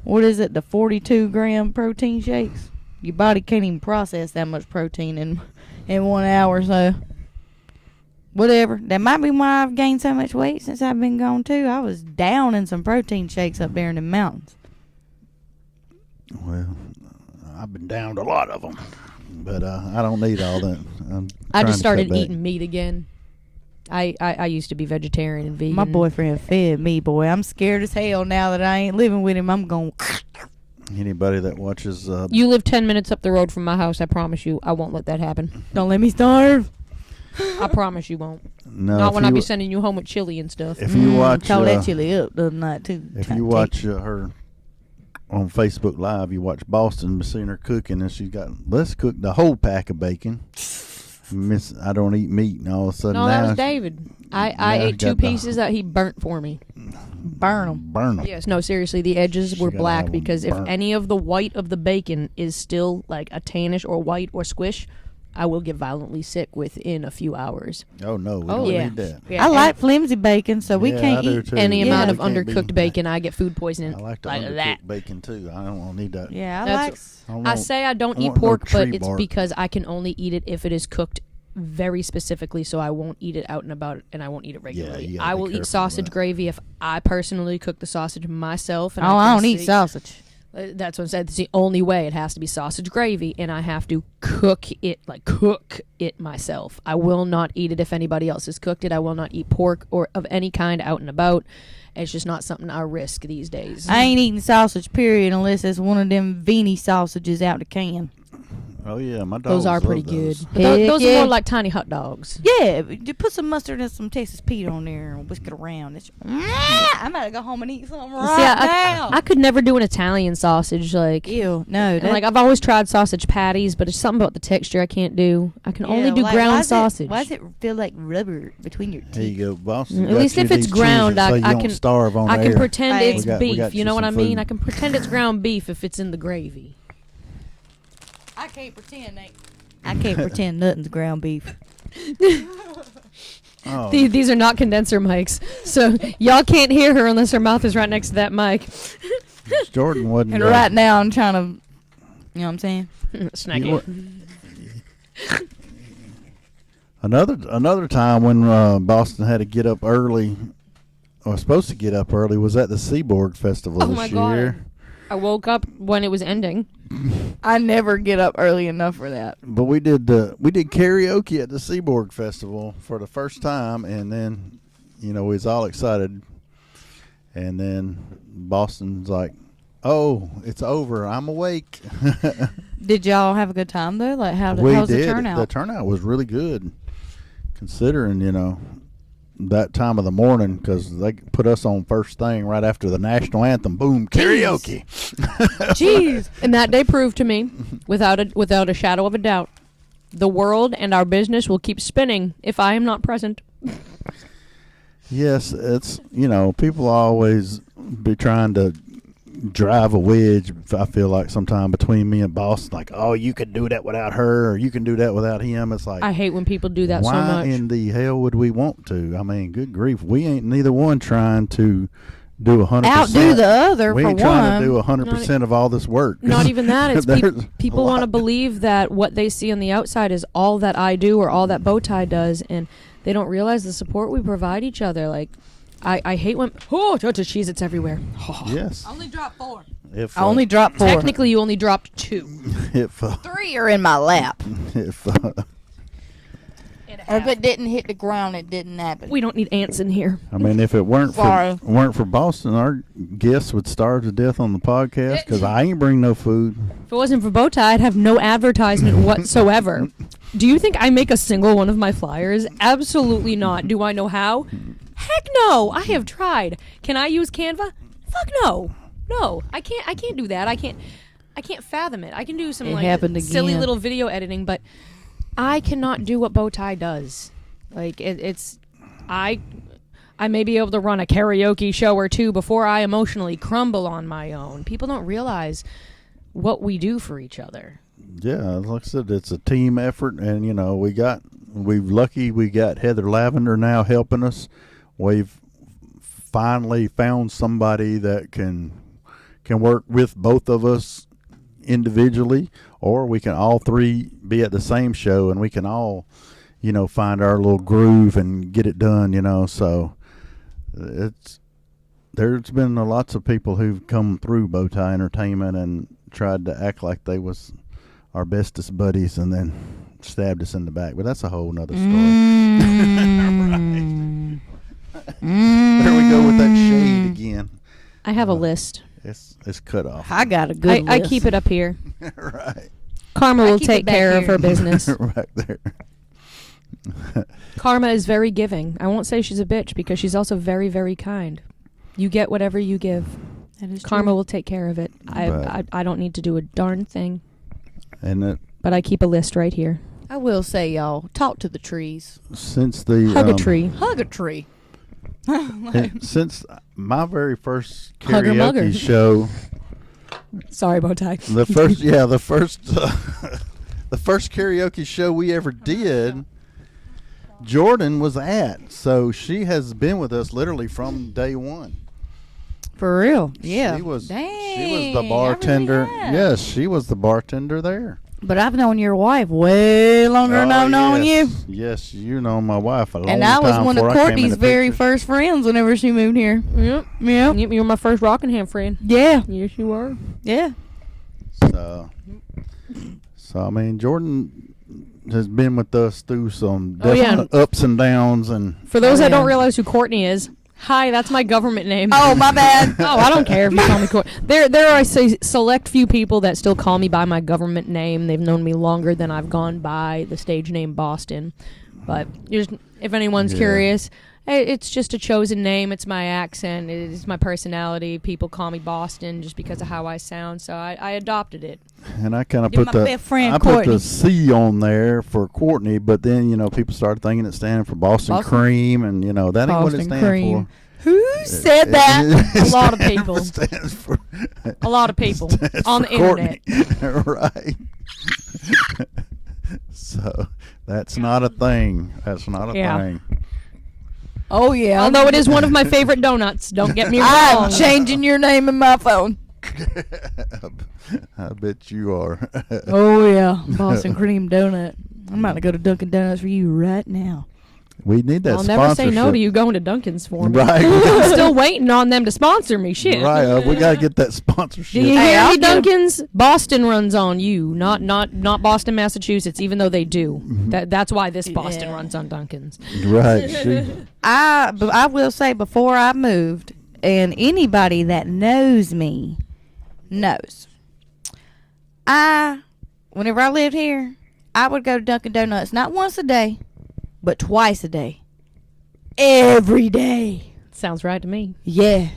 what is it, the 42-gram protein shakes? Your body can't even process that much protein in 1 hour, so whatever. That might be why I've gained so much weight since I've been gone too. I was down in some protein shakes up there in the mountains. Well, I've been down to a lot of them, but I don't need all that. I trying just to started cut back. eating meat again. I used to be vegetarian and vegan. My boyfriend fed me, boy. I'm scared as hell now that I ain't living with him. I'm going. Anybody that watches, You live 10 minutes up the road from my house. I promise you, I won't let that happen. Don't let me starve. I promise you won't. no, Not if when I you- be sending you home with chili and stuff. If you watch, Call that chili up the other night too. if Trying you to watch her on Facebook Live, you watch Boston, seeing her cooking, and she's got, let's cook the whole pack of bacon. I don't eat meat, and all of a sudden No, now that was she- David. I now ate she 2 got the- pieces that he burnt for me. burn them. burn them. Yes, no, seriously, the edges She were gotta black have 'em because if burnt. any of the white of the bacon is still like a tannish or white or squish, I will get violently sick within a few hours. Oh no, we Oh, don't yeah. need that. Yeah, I and like flimsy bacon, so we Yeah, can't I do eat too. any Yeah, amount we of can't undercooked be- bacon. I get food poisoning I like the like undercooked that. bacon too. I don't need that. Yeah, I That's- like. don't I want- say I don't I eat want no pork, but tree it's bark. because I can only eat it if it is cooked very specifically, so I won't eat it out and about, and I won't eat it regularly. you gotta I be will careful eat with sausage that. gravy if I personally cook the sausage myself. And Oh, I can don't eat see- sausage. That's what I said. It's the only way. It has to be sausage gravy, and I have to cook it myself. I will not eat it if anybody else has cooked it. I will not eat pork or of any kind out and about. It's just not something I risk these days. I ain't eating sausage, period, unless it's one of them Vini sausages out the can. Oh yeah, my dogs. Those are love pretty those. good. But those are yeah. more like tiny hot dogs. Yeah, you put some mustard and some Texas Pete on there and whisk it around. I'm about to go home and eat something right now. I could never do an Italian sausage. Like, Ew, no. and like I've always tried sausage patties, but it's something about the texture I can't do. I can only do ground sausage. Why does it feel like rubber between your teeth? There you go, Boston. At least if it's ground, I can starve on I can air. pretend Hey. it's We beef. got You you know what I some mean? food. I can pretend it's ground beef if it's in the gravy. I can't pretend, Nate. I can't pretend nothing's ground beef. Oh. These are not condenser mics, so y'all can't hear her unless her mouth is right next to that mic. Jordyn wasn't. And right now I'm trying to, you know what I'm saying? Snacky. Another time when Boston had to get up early, or was supposed to get up early, was at the Seaborg Festival Oh this my year. God. I woke up when it was ending. I never get up early enough for that. But we did karaoke at the Seaborg Festival for the first time, and then we was all excited, and then Boston's like, "Oh, it's over. I'm awake." Did y'all have a good time though? Like how's the turnout? The turnout was really good, considering that time of the morning, because they put us on first thing right after the national anthem. Boom, karaoke. Jeez. And that day proved to me, without a shadow of a doubt, the world and our business will keep spinning if I am not present. Yes, it's people always be trying to drive a wedge. I feel like sometime between me and Boston, like, oh, you could do that without her, or you can do that without him. It's like, I hate when people do that so why much. in the hell would we want to? I mean, good grief, we ain't neither one trying to do 100%. Outdo the other we for ain't one. trying to do 100% of all this work. Not even that. It's There's people a want to lot. believe that what they see on the outside is all that I do or all that BowTie does, and they don't realize the support we provide each other. Like, I hate when Cheez-Its everywhere. Yes. Only dropped 4. If I only dropped 4. Technically, you only dropped 2. if 3 are in my lap. if Or if it didn't hit the ground, it didn't happen. We don't need ants in here. I mean, if it weren't Sorry. for Boston, our guests would starve to death on the podcast because I ain't bring no food. If it wasn't for BowTie, I'd have no advertisement whatsoever. Do you think I make a single one of my flyers? Absolutely not. Do I know how? Heck no. I have tried. Can I use Canva? Fuck no. No, I can't do that. I can't fathom it. I can do some It like happened silly again. little video editing, but I cannot do what BowTie does. Like I may be able to run a karaoke show or two before I emotionally crumble on my own. People don't realize what we do for each other. Yeah, like I said, it's a team effort, and we got Heather Lavender now helping us. We've finally found somebody that can work with both of us individually, or we can all three be at the same show and we can all find our little groove and get it done. So there's been lots of people who've come through BowTie Entertainment and tried to act like they was our bestest buddies and then stabbed us in the back, but that's a whole nother story. Right. There we go with that shade again. I have a list. It's cut off. I got a good list. I keep it up here. Right. Karma will keep take it back care of here. her business. Right there. Karma is very giving. I won't say she's a bitch because she's also very, very kind. You get whatever you give. That is Karma true. will take care of it. Right. I don't need to do a darn thing. And But I keep a list right here. I will say, y'all, talk to the trees. since the Hug a tree. Hug a tree. since my very first Hugger mugger. karaoke show, Sorry, BowTie. the first karaoke show we ever did, Jordyn was at. So she has been with us literally from day one. For real. Yeah. She was Dang, the I bartender. really have. Yes, she was the bartender there. But I've known your wife way longer than I've known you. Yes, you know my wife a long And I was time one of before I came in Courtney's the very picture. first friends whenever she moved here. Yep. Yeah. You were my first Rockingham friend. Yeah. Yes, you were. Yeah. So I mean, Jordyn has been with us through some Oh, yeah. definite ups and downs, and For those Oh, that don't yeah. realize who Courtney is, Hi, that's my government name. Oh, my bad. Oh, I don't care if you call me Courtney. There are select few people that still call me by my government name. They've known me longer than I've gone by the stage name Boston. But if anyone's curious, it's just a chosen name. It's my accent. It's my personality. People call me Boston just because of how I sound. So I adopted it. And I kind of You're put my the best friend, I put Courtney. the C on there for Courtney, but then people started thinking it standing for Boston Cream, and that ain't what it Boston stands Cream. for. Who said that? A lot of people. Stands for, A lot of people stands on for the internet. Right. So that's not a thing. That's not a thing. Oh, yeah. Although it is one of my favorite donuts. Don't get me wrong. I'm changing your name in my phone. I bet you are. Oh, yeah. Boston Cream Donut. I'm about to go to Dunkin' Donuts for you right now. We need that I'll sponsorship. never say no to you going to Dunkin's for me. Right. I'm still waiting on them to sponsor me. Shit. Right. We got to get that Do sponsorship. you Hey, hear I'll me, get 'em. Dunkin's? Boston runs on you, not Boston, Massachusetts. Even though they do, that's why this Boston runs on Dunkin's. Right. See? I will say before I moved, and anybody that knows me knows, whenever I lived here, I would go to Dunkin' Donuts not once a day, but twice a day. Every day. Sounds right to me. Yeah.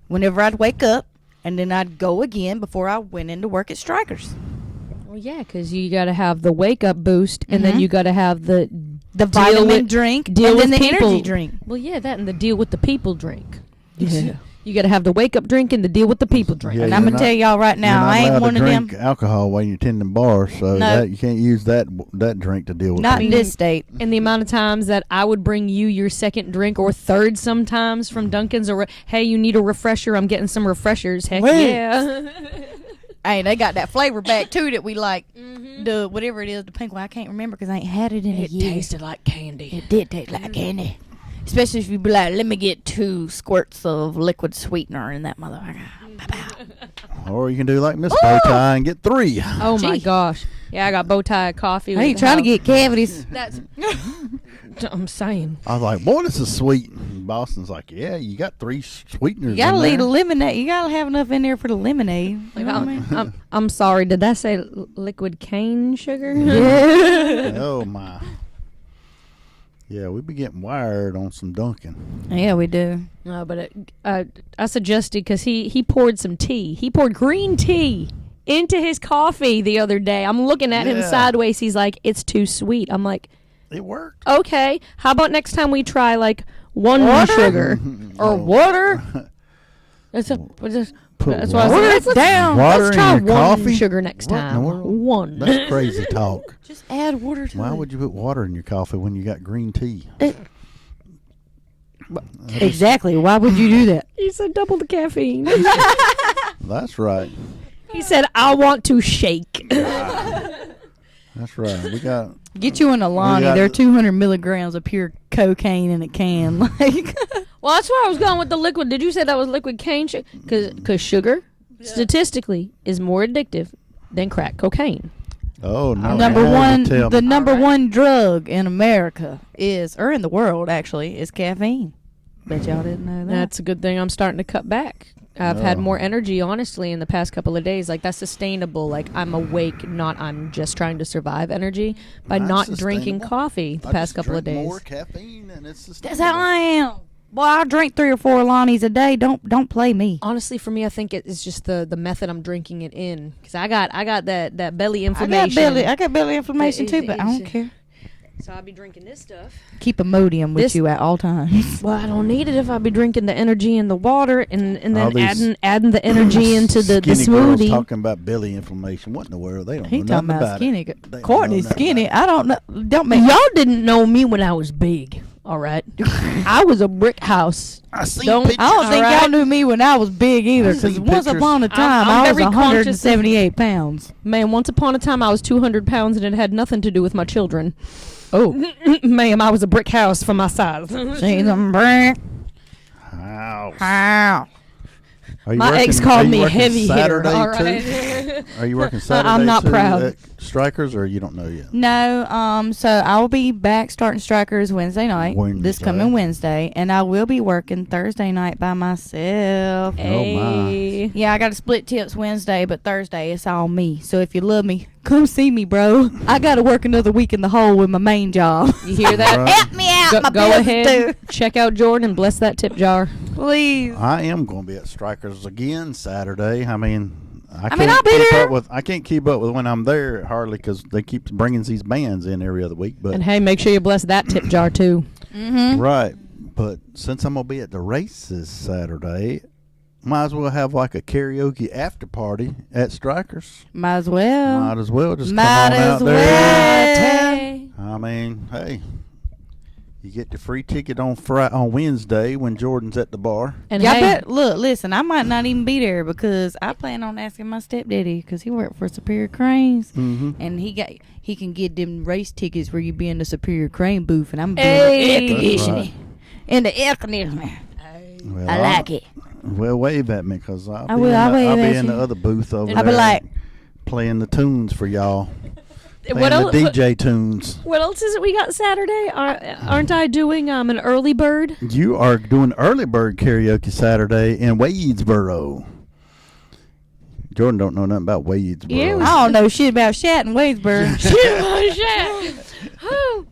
Whenever I'd wake up, and then I'd go again before I went into work at Strikers. Well, yeah, because you got to have the wake up boost, and then you got to have the vitamin drink, deal and then with the people. energy drink. Well, yeah, that and the deal with the people drink. Yeah. You got to have the wake up drink and the deal with the people drink. Yeah, And I'm you're going to tell y'all right You're now, not I ain't allowed one to of them. drink alcohol while you're tending bars, so No. you can't use that drink to deal with. Not in people. this state. And the amount of times that I would bring you your second drink or third sometimes from Dunkin's, or hey, you need a refresher, I'm getting some refreshers. Heck Wait. yeah. Hey, they got that flavor back too that we like. The whatever it is, the pink one. I can't remember because I ain't had it in a year. like candy. It did taste like candy. Especially if you be like, let me get 2 squirts of liquid sweetener in that motherfucker. Or you can do like Miss BowTie and get 3. Oh my Gee. gosh. Yeah, I got bow tie coffee. I ain't trying to get cavities. That's. I'm saying. I was like, boy, this is sweet. And Boston's like, yeah, you got 3 sweeteners. You gotta in leave there. the lemonade. You gotta have enough in there for the lemonade. Like, You know what I mean? I'm sorry. Did that say liquid cane sugar? Oh my. Yeah, we be getting wired on some Dunkin'. Yeah, we do. No, but I suggested because he poured some tea. He poured green tea into his coffee the other day. I'm looking at him Yeah. sideways. He's like, "It's too sweet." I'm like, It worked. "Okay, how about next time we try like one Water? sugar or No. water?" That's Put that's what I water- said. Let's down. Water Let's in try your one coffee? sugar next What in time. the world? One. That's crazy talk. Just add water to Why it. would you put water in your coffee when you got green tea? Exactly. Why would you do that? He said double the caffeine. That's right. He said, "I want to shake." That's right. We got. Get you an Alani. got- They're 200 milligrams of pure cocaine in a can. Like, Well, that's why I was going with the liquid. Did you say that was liquid cane sugar? Because sugar, statistically, is more addictive than crack cocaine. Oh no! number now you one, tell the me. number Alright. one drug in America is, or in the world actually, is caffeine. Bet y'all didn't know that. That's a good thing. I'm starting to cut back. I've had Oh. more energy, honestly, in the past couple of days. Like, that's sustainable. Like, I'm awake, not I'm just trying to survive energy by That's not drinking sustainable. coffee the I past just couple of drink days. More caffeine, and it's That's how I am. Boy, I drink 3 or 4 Alanis a day. Don't play me. Honestly, for me, I think it's just the method I'm drinking it in. Because I got that belly I inflammation. got belly inflammation too, but I don't care. So I'll be drinking this stuff. Keep Imodium with This- you at all times. Well, I don't need it if I be drinking the energy and the water, and All then these adding the energy into the skinny girls smoothie. talking about belly inflammation. What in the world? They don't He know talking nothing about skinny. it. They don't Courtney's know nothing skinny. about I don't know. Don't make Y'all didn't know me when I was big. All right, I was a brick house. I see Don't- pictures. I don't think Alright. y'all knew me when I was big either. I Because see once pictures. upon a time, I'm I was very conscious of- 178 pounds. Man, once upon a time I was 200 pounds, and it had nothing to do with my children. Oh, Ma'am, I was a brick house for my size. she's a brick House. house. My ex called me heavy Saturday hitter. All too? right. Are you working Saturday I'm not too proud. at Strikers, or you don't know yet? No, so I will be back starting Strikers Wednesday night, this Wednesday. coming Wednesday, and I will be working Thursday night by myself. Oh, my. Hey. Yeah, I got to split tips Wednesday, but Thursday it's all me. So if you love me, come see me, bro. I got to work another week in the hole with my main job. You hear that? Right. Help me out, my Go bills ahead. too. Check out Jordyn and bless that tip jar. Please. I am going to be at Strikers again Saturday. I mean, I'll be there. I can't keep up with when I'm there hardly because they keep bringing these bands in every other week. But And hey, make sure you bless that tip jar too. Mm-hmm. right, but since I'm gonna be at the races Saturday, might as well have like a karaoke after party at Strikers. Might as well. Might as well just Might come on as out there. well. I mean, hey, you get the free ticket on Wednesday when Jordan's at the bar. And Y'all hey, bet, look, listen, I might not even be there because I plan on asking my stepdaddy because he worked for Superior Cranes. Mm-hmm. And he can get them race tickets where you be in the Superior Crane booth, and I'm Hey. in the air conditioning. Right. In the air conditioning. Well, I like it. Well, wave at me because I'll I will, I'll be wave at in the you. other booth over I'll there. be like- playing the tunes for y'all. Playing what the else? DJ tunes. What else is it we got Saturday? Aren't I doing an early bird? You are doing early bird karaoke Saturday in Wadesboro. Jordan don't know nothing about Wadesboro. Yeah, I don't know shit about Shat and Wadesboro. Oh,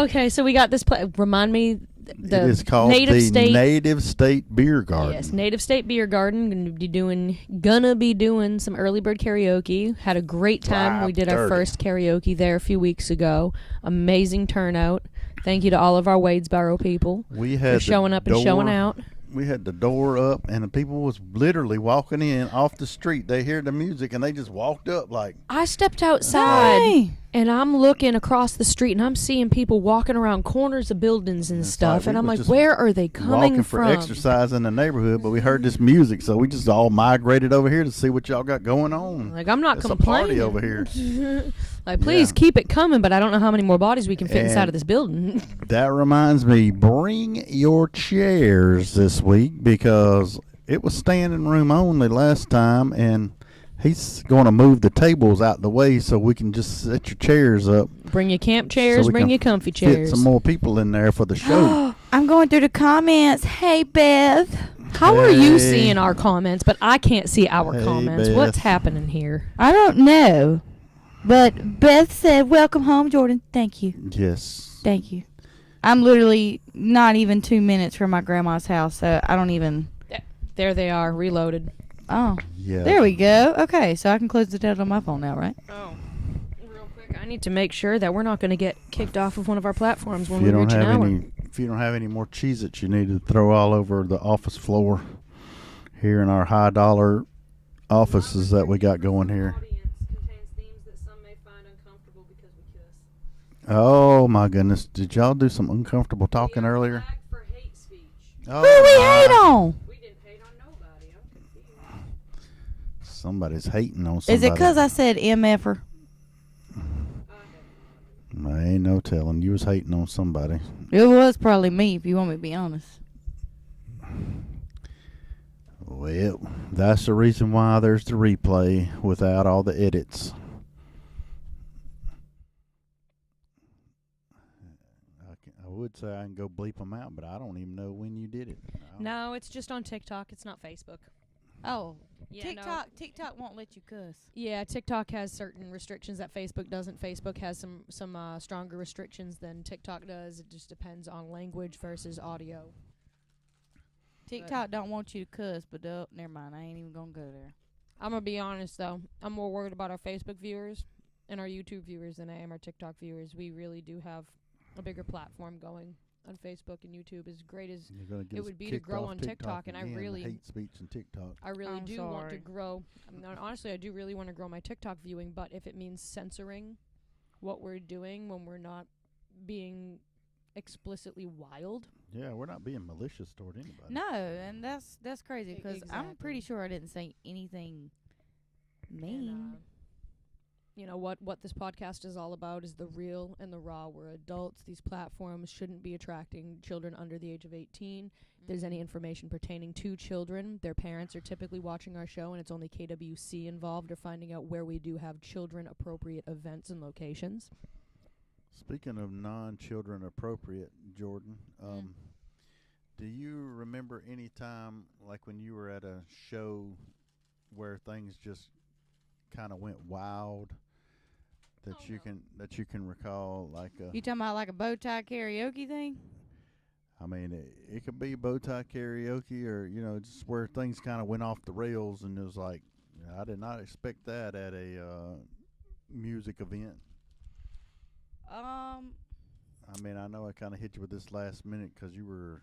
okay, so we got this play. Remind me, It is called Native the State. Native State Beer Garden. Yes, Native State Beer Garden. Gonna be doing some early bird karaoke. Had a great time. We did our 5:30. first karaoke there a few weeks ago. Amazing turnout. Thank you to all of our Wadesboro people We for had the showing up and showing door- out. We had the door up, and the people was literally walking in off the street. They heard the music, and they just walked up like, I stepped outside Hey. and I'm looking across the street and I'm seeing people walking around corners of buildings and It's stuff. like And we I'm was like, just where are they coming walking for from? exercise in the neighborhood, but we heard this music, so we just all migrated over here to see what y'all got going on. Like, I'm not It's complaining. a party over here. Like, please Yeah. keep it coming, but I don't know how many more bodies we can fit inside And- of this building. That reminds me, bring your chairs this week because it was standing room only last time, and he's going to move the tables out the way so we can just set your chairs up. Bring your camp chairs, we bring can your comfy Fit chairs. some more people in there for the show. I'm going through the comments. Hey, Beth. How are you Hey. seeing our comments, but I can't see our Hey, comments? Beth. What's happening here? I don't know. But Beth said, welcome home, Jordan. Thank you. Yes. Thank you. I'm literally not even 2 minutes from my grandma's house, so I don't even. There they are, reloaded. Oh, Yeah. there we go. Okay, so I can close the tab on my phone now, right? Oh, real quick, I need to make sure that we're not going to get kicked off of one of our platforms when If we you don't reach an have hour. if you don't have any more Cheez-Its you need to throw all over the office floor here in our high dollar offices that we got going here. Oh my goodness. Did y'all do some uncomfortable talking earlier? Oh, Who we hate my. on? We didn't hate on nobody. Somebody's hating on somebody. Is it because I said MFer? I ain't no telling. You was hating on somebody. It was probably me, if you want me to be honest. Well, that's the reason why there's the replay without all the edits. I would say I can go bleep them out, but I don't even know when you did it. No, it's just on TikTok. It's not Facebook. Oh, Yeah, no. TikTok won't let you cuss. Yeah, TikTok has certain restrictions that Facebook doesn't. Facebook has some stronger restrictions than TikTok does. It just depends on language versus audio. TikTok don't want you to cuss, but never mind. I ain't even gonna go there. I'm gonna be honest though. I'm more worried about our Facebook viewers and our YouTube viewers than I am our TikTok viewers. We really do have a bigger platform going on Facebook and YouTube. As great as You're gonna get it us would be to kicked grow off on TikTok, and I again, really- hate speech and TikTok. I really I'm do want to sorry. grow. I mean, honestly, I do really want to grow my TikTok viewing, but if it means censoring what we're doing when we're not being explicitly wild, Yeah, we're not being malicious toward anybody. No, and that's crazy because I'm Exactly. pretty sure I didn't say anything mean. and, you know what this podcast is all about is the real and the raw. We're adults. These platforms shouldn't be attracting children under the age of 18. If there's any information pertaining to children, their parents are typically watching our show, and it's only KWC involved or finding out where we do have children appropriate events and locations. Speaking of non-children appropriate, Jordyn, do you remember any time, like when you were at a show where things just kind of went wild, that you can recall? Like you talking about like a bow tie karaoke thing? I mean, it could be bow tie karaoke, or just where things kind of went off the rails, and it was like, I did not expect that at a music event. I mean, I know I kind of hit you with this last minute because you were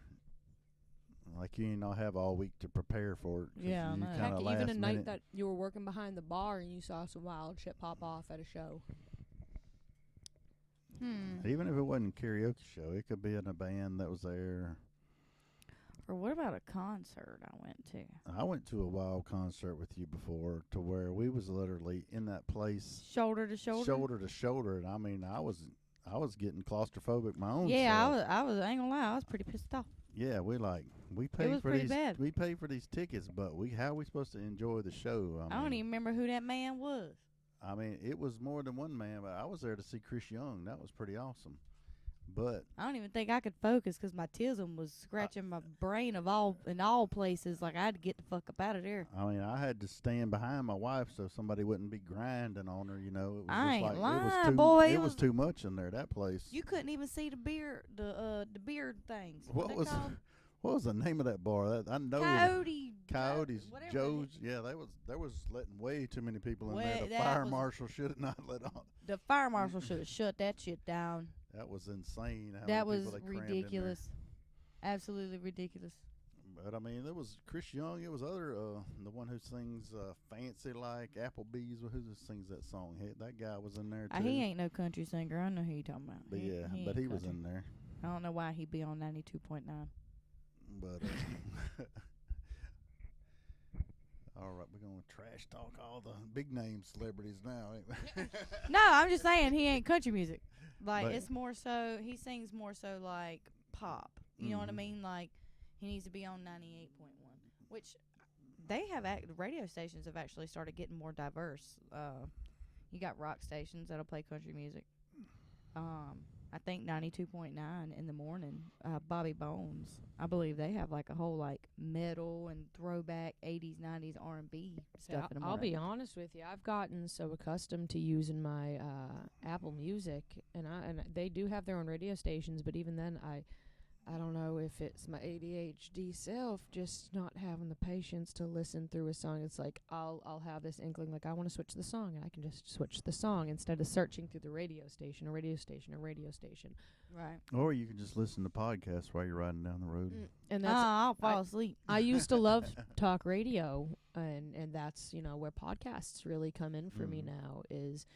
like, you didn't have all week to prepare for it. Yeah, you Heck, kinda even a night minute. that you were working behind the bar and you saw some wild shit pop off at a show. Even if it wasn't a karaoke show, it could be in a band that was there. Or what about a concert I went to? I went to a wild concert with you before, to where we was literally in that place, Shoulder to shoulder. shoulder to shoulder, and I mean, I was getting claustrophobic my own Yeah, self. I ain't gonna lie, I was pretty pissed off. Yeah, we was paid for pretty these. bad. We paid for these tickets, but how are we supposed to enjoy the show? I don't even remember who that man was. I mean, it was more than one man, but I was there to see Chris Young. That was pretty awesome. But I don't even think I could focus because my tism was scratching my brain in all places. Like I had to get the fuck up out of there. I mean, I had to stand behind my wife so somebody wouldn't be grinding on her. It was I just ain't like lying, boy. It was too much in there. That place. You couldn't even see the beard things. What they was called? what was the name of that bar? That I know. Coyotes, whatever Joe's. Yeah, there was letting way too many people in there. The that fire was- marshal should have not let on. The fire marshal should have shut that shit down. That was insane. How That many was people they crammed in there. ridiculous. Absolutely ridiculous. But I mean, there was Chris Young. It was other the one who sings "Fancy Like Applebee's." Who sings that song? That guy was in there too. He ain't no country singer. I know who you talking about. But he he was country. in there. I don't know why he'd be on 92.9. But all right, we're gonna trash talk all the big name celebrities now. Ain't we? No, I'm just saying he ain't country music. Like But- it's more so he sings more so like pop. You know what I mean? Like he needs to be on 98.1, which they have radio stations have actually started getting more diverse. You got rock stations that'll play country music. I think 92.9 in the morning, Bobby Bones. I believe they have like a whole like metal and throwback 80s, 90s R&B stuff in the morning. I'll be honest with you. I've gotten so accustomed to using my Apple Music, and they do have their own radio stations. But even then, I don't know if it's my ADHD self just not having the patience to listen through a song. It's like I'll have this inkling like I want to switch the song, and I can just switch the song instead of searching through the radio station. Right. Or you can just listen to podcasts while you're riding down the road. And that's I'll fall asleep. I used to love talk radio, and that's where podcasts really come in for me now. Is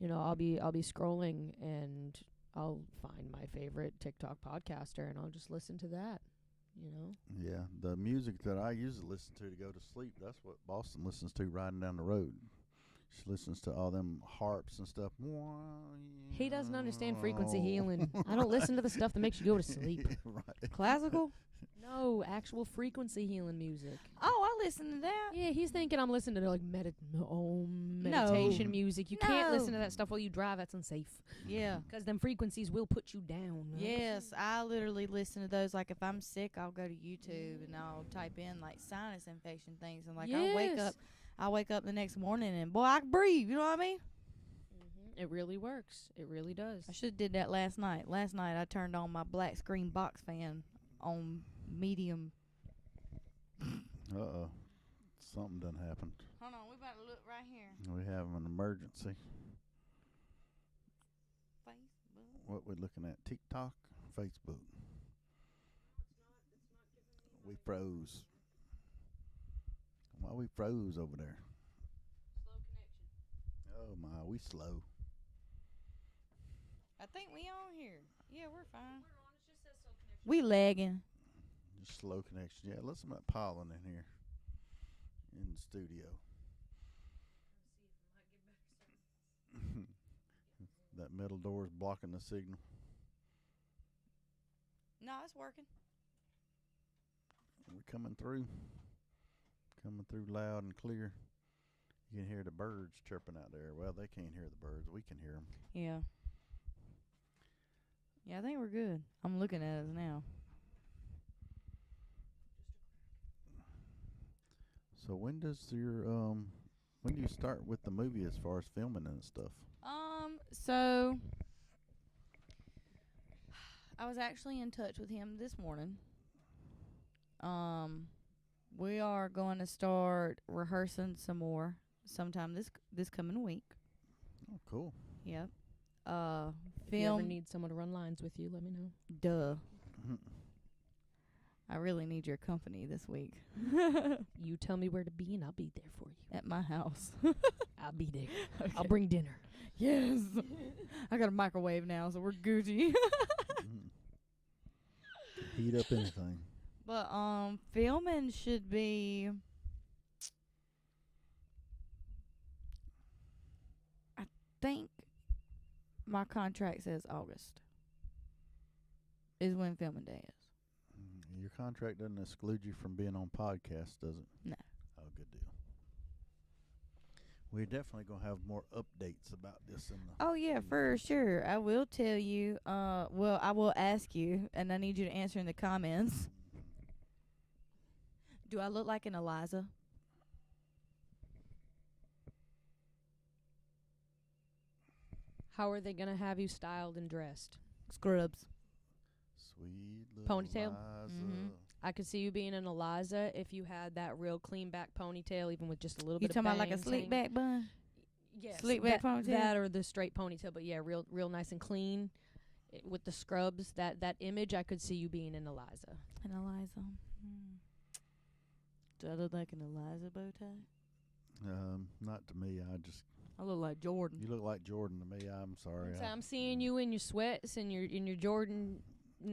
I'll be scrolling and I'll find my favorite TikTok podcaster and I'll just listen to that. Yeah, the music that I usually listen to go to sleep, that's what Boston listens to riding down the road. She listens to all them harps and stuff. He doesn't understand frequency healing. I don't listen to the stuff that makes you go to sleep. Right. Classical? No, actual frequency healing music. Oh, I listen to that. Yeah, he's thinking I'm listening to like meditation music. You can't listen to that stuff while you drive. That's unsafe. Yeah. Because them frequencies will put you down. Yes, I literally listen to those. Like if I'm sick, I'll go to YouTube and I'll type in like sinus infection things, and like I'll wake up the next morning and boy, I can breathe. You know what I mean? It really works. It really does. I should have did that last night. Last night I turned on my black screen box fan on medium. Uh-oh. Something done happened. Hold on, we about to look right here. We have an emergency. Facebook. What we're looking at? TikTok? Facebook? We froze. Why we froze over there? Slow connection. Oh my, we slow. I think we on here. Yeah, we're fine. We're on. It just says slow connection. We lagging. Just slow connection. Yeah, let's let pollen in here. In the studio. Let's see if it might get better soon. that middle door is blocking the signal. No, it's working. We're coming through loud and clear. You can hear the birds chirping out there. Well, they can't hear the birds. We can hear them. Yeah. Yeah, I think we're good. I'm looking at us now. So when do you start with the movie as far as filming and stuff? So I was actually in touch with him this morning. We are going to start rehearsing some more sometime this coming week. Oh, cool. Yep. If you ever need someone to run lines with you, let me know. Duh. I really need your company this week. You tell me where to be and I'll be there for you. At my house. I'll be there. Okay. I'll bring dinner. Yes. I got a microwave now, so we're Gucci. Heat up anything. But filming should be, I think my contract says August is when filming day is. Your contract doesn't exclude you from being on podcasts, does it? No. Oh, good deal. We're definitely going to have more updates about this. Oh, yeah, for sure. I will tell you. Well, I will ask you, and I need you to answer in the comments. Do I look like an Eliza? How are they going to have you styled and dressed? Scrubs. Sweet little Ponytail? Liza. Mm-hmm. I could see you being an Eliza if you had that real clean back ponytail, even with just a little You bit talking of about like a bangs slick hanging. back bun? Yes, Slick back ponytail? That or the straight ponytail, but yeah, real nice and clean with the scrubs. That image, I could see you being an Eliza. An Eliza. Do I look like an Eliza bow tie? Not to me. I look like Jordyn. You look like Jordyn to me. I'm sorry. So I'm seeing you in your sweats and your Jordyn.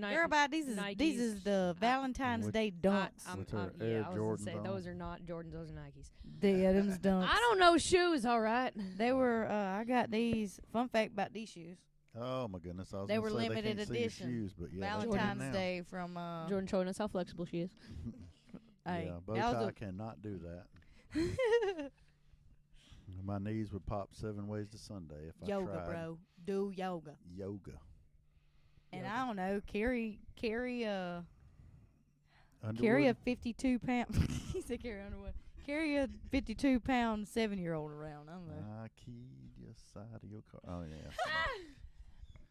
Everybody, these is the Valentine's Day dunks. With her yeah, Air I was Jordans gonna say on. those are not Jordans, those are Nikes. The Adams dunks. I don't know shoes, all right. They were. I got these. Fun fact about these shoes. Oh my goodness! I was They gonna were say limited they can't see your edition. shoes, but yeah, Valentine's Day from. Jordyn showing us how flexible she is. Hey, yeah, bow that was tie a- cannot do that. My knees would pop 7 ways to Sunday if I yoga, tried. bro. Do yoga. Yoga. And I don't know. Carry a Underwood? 52-pound. He said carry Underwood. Carry a 52-pound 7-year-old around. I don't know. I keyed your side of your car. Oh yeah.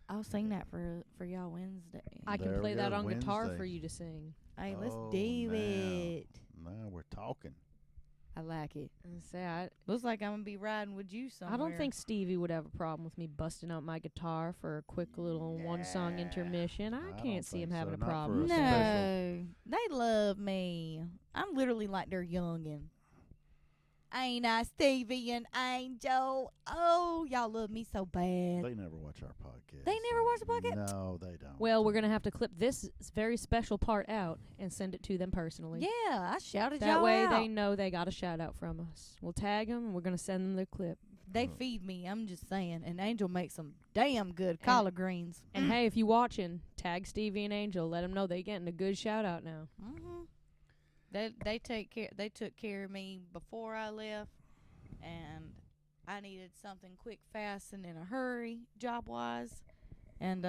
I'll sing that for y'all Wednesday. I can There play we that go, on guitar Wednesday. for you to sing. Hey, let's Oh, do now. it. Now we're talking. I like it. And say I Looks like I'm gonna be riding with you somewhere. don't think Stevie would have a problem with me busting out my guitar for a quick little one-song intermission. I I can't don't see him think having so. a Not for problem. a No, they love me. I'm literally like their youngin'. Ain't I Stevie and Angel? Oh, y'all love me so bad. They never watch our podcast. They never watch the podcast? No, they don't. Well, we're gonna have to clip this very special part out and send it to them personally. Yeah, I shouted That y'all way out. they know they got a shout out from us. We'll tag them and we're gonna send them the clip. They feed me. I'm just saying. And Angel makes some damn good collard greens. And hey, if you watching, tag Stevie and Angel. Let them know they getting a good shout out now. Mm-hmm. They take care. They took care of me before I left, and I needed something quick, fast, and in a hurry, job wise, and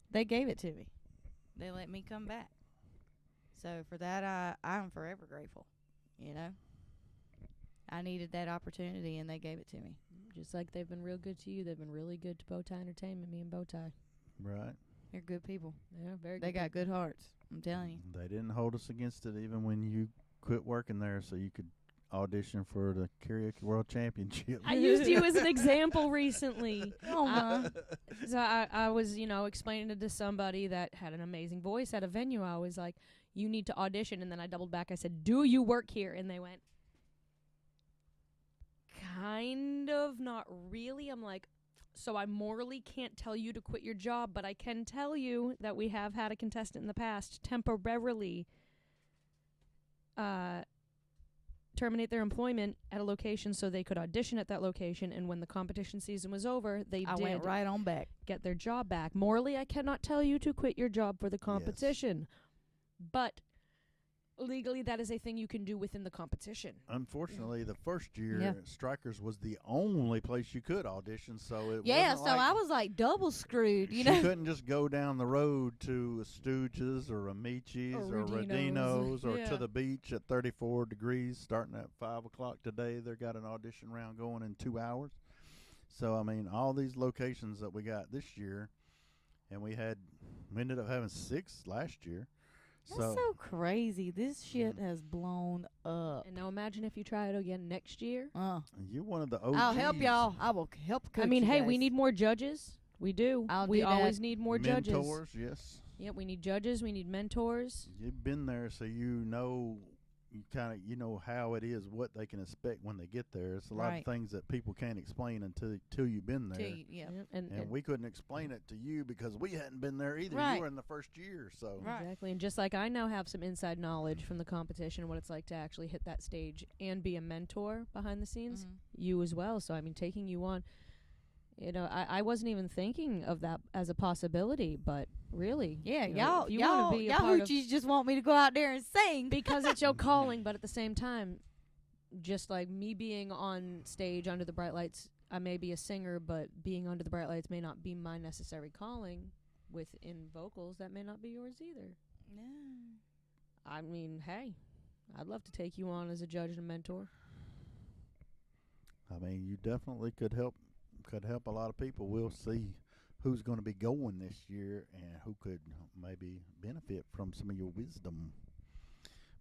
they gave it to me. They let me come back. So for that, I'm forever grateful. You know, I needed that opportunity, and they gave it to me. Just like they've been real good to you, they've been really good to BowTie Entertainment. Me and BowTie. Right. They're good people. Yeah, very good. They got good hearts. I'm telling you. They didn't hold us against it even when you quit working there, so you could audition for the Karaoke World Championship. I used you as an example recently. Oh my! So I was, explaining it to somebody that had an amazing voice at a venue. I was like, you need to audition. And then I doubled back. I said, do you work here? And they went, kind of, not really. I'm like, so I morally can't tell you to quit your job, but I can tell you that we have had a contestant in the past temporarily terminate their employment at a location so they could audition at that location. And when the competition season was over, they I went right on back. get their job back. Morally, I cannot tell you to quit your job for the competition. But legally, that is a thing you can do within the competition. Unfortunately, the first year, Strikers was the only place you could audition, so it Yeah, wasn't so like I was like double screwed, you she know. couldn't just go down the road to a Stooges or a Michi's Or or Rodino's. Rodino's or Yeah. to the beach at 34 degrees starting at 5 o'clock today. They've got an audition round going in 2 hours. So, I mean, all these locations that we got this year, and we ended up having 6 last year. That's so crazy. This shit has blown up. And now imagine if you try it again next year. You're one of the OGs. I'll help y'all. I will help coach I mean, you hey, guys. we need more judges. We do. We do always that. need more judges. Mentors, yes. Yep, we need judges. We need mentors. You've been there, so you know how it is, what they can expect when they get there. It's a lot of things that people can't explain until you've been there. Yep. And we couldn't explain it to you because we hadn't been there either. Right. You were in the first year, so Exactly. And just like I now have some inside knowledge from the competition, what it's like to actually hit that stage and be a mentor behind the scenes, you as well. So, I mean, taking you on, I wasn't even thinking of that as a possibility, but really. Yeah, y'all hoochies just want me to go out there and sing. Because it's your calling, but at the same time, just like me being on stage under the bright lights, I may be a singer, but being under the bright lights may not be my necessary calling. Within vocals, that may not be yours either. No. I mean, hey, I'd love to take you on as a judge and a mentor. I mean, you definitely could help a lot of people. We'll see who's going to be going this year and who could maybe benefit from some of your wisdom.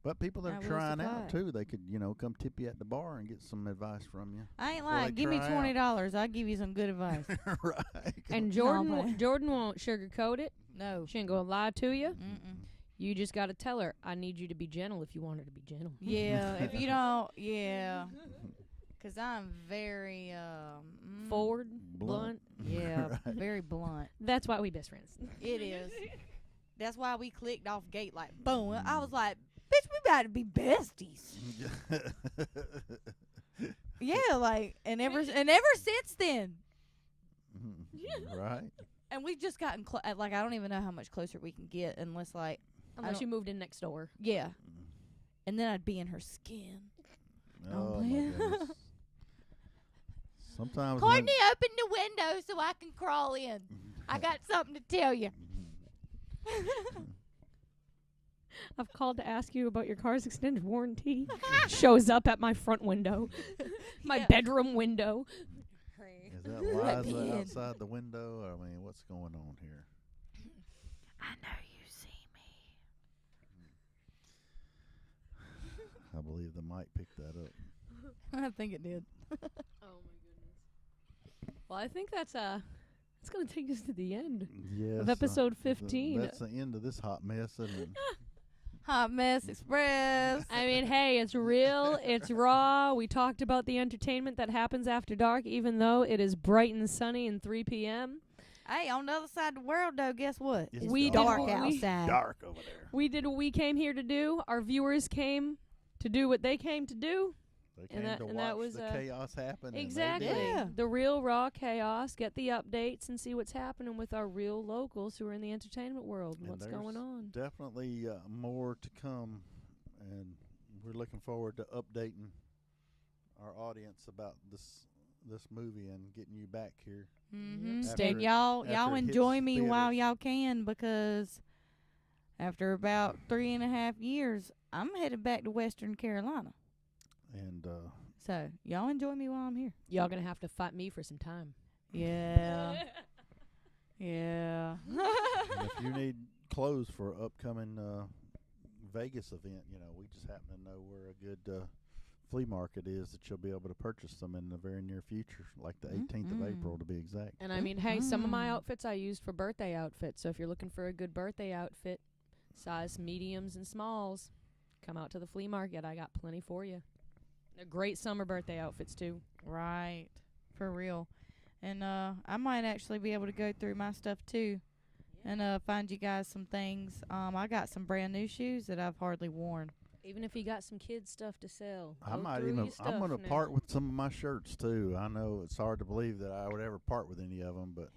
But people that are trying out too, they could, come tip you at the bar and get some advice from you. I ain't lying. Give me $20. I'll give you some good advice. Right. And Jordyn won't sugarcoat it. No. She ain't going to lie to you. Mm-mm. You just got to tell her, I need you to be gentle if you want her to be gentle. Yeah. If you don't, yeah. Because I'm very forward, blunt. Yeah, Right. very blunt. That's why we best friends. It is. That's why we clicked off gate like boom. I was like, bitch, we about to be besties. Yeah, like and ever since then. Right. And we've just gotten like I don't even know how much closer we can get unless Unless you moved in next door. Yeah. And then I'd be in her skin. Oh my goodness. Sometimes Courtney, open the window so I can crawl in. I got something to tell you. I've called to ask you about your car's extended warranty. Shows up at my front window. My bedroom window. Is that Liza outside the window? I mean, what's going on here? I know you see me. I believe the mic picked that up. I think it did. Oh my goodness. Well, I think that's going to take us to the end Yes, of episode 15. That's the end of this hot mess, isn't it? Hot Mess Express. I mean, hey, it's real, it's raw. We talked about the entertainment that happens after dark, even though it is bright and sunny and 3 p.m. Hey, on the other side of the world, though, guess what? It's It's dark outside. Dark over there. We did what we came here to do. Our viewers came to do what they came to do. They came that- to and watch that was, the chaos happen. Exactly. And they did. Yeah. The real raw chaos. Get the updates and see what's happening with our real locals who are in the entertainment world. And What's there's going on? Definitely more to come, and we're looking forward to updating our audience about this movie and getting you back here. Mm-hmm. After- And y'all after it enjoy hits me while theaters. y'all can, because after about 3.5 years, I'm headed back to Western Carolina. And So y'all enjoy me while I'm here. Y'all going to have to fight me for some time. Yeah. Yeah. and if you need clothes for upcoming Vegas event, we just happen to know where a good flea market is that you'll be able to purchase them in the very near future, like the 18th of April to be exact. And I mean, hey, some of my outfits I used for birthday outfits. So if you're looking for a good birthday outfit, size mediums and smalls, come out to the flea market. I got plenty for you. They're great summer birthday outfits, too. Right. For real. And I might actually be able to go through my stuff, too, and find you guys some things. I got some brand new shoes that I've hardly worn. Even if you got some kids stuff to sell, I go might through even. your stuff I'm going to now. part with some of my shirts too. I know it's hard to believe that I would ever part with any of them, but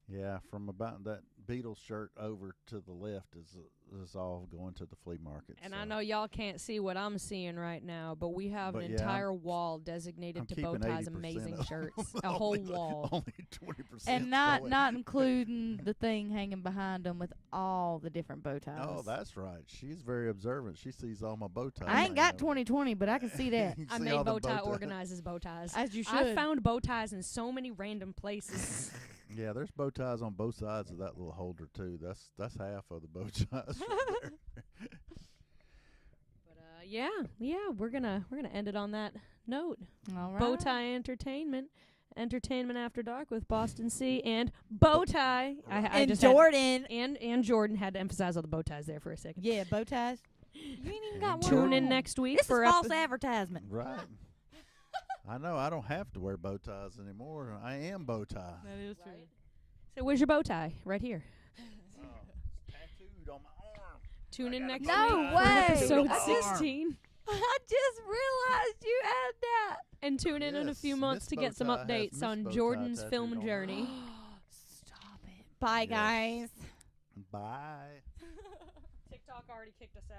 yeah, from about that Beatles shirt over to the left is all going to the flea market. And so. I know y'all can't see what I'm seeing right now, but we have But an yeah, entire wall designated I'm to keeping BowTie's 80% amazing of shirts. them. A whole wall. Only 20%. And not including the thing hanging behind them with all the different bow ties. Oh, that's right. She's very observant. She sees all my bow ties. I ain't got hanging 20/20, but I can see that. You I see made all the BowTie bow ties. organizes bow ties. As you should. I found bow ties in so many random places. Yeah, there's bow ties on both sides of that little holder too. That's half of the bow ties right there. But yeah, we're gonna end it on that note. All right. BowTie Entertainment After Dark with Boston C and BowTie. I And just Jordyn. and Jordyn had to emphasize all the bow ties there for a second. Yeah, bow ties. You ain't even got one. Tune in on. next week This for is false advertisement. Right. I know. I don't have to wear bow ties anymore. I am bow tie. That is true. Right. So where's your bow tie? Right here. Oh, it's tattooed on my arm. Tune in next No week way. for episode I just- 16. I just realized you had that. And tune in a Yes, few months Miss to get some Bow Tie has updates on Miss Bow Tie Jordyn's tattooed film on her journey. Stop it. Bye, Yes. guys. Bye. TikTok already kicked us out.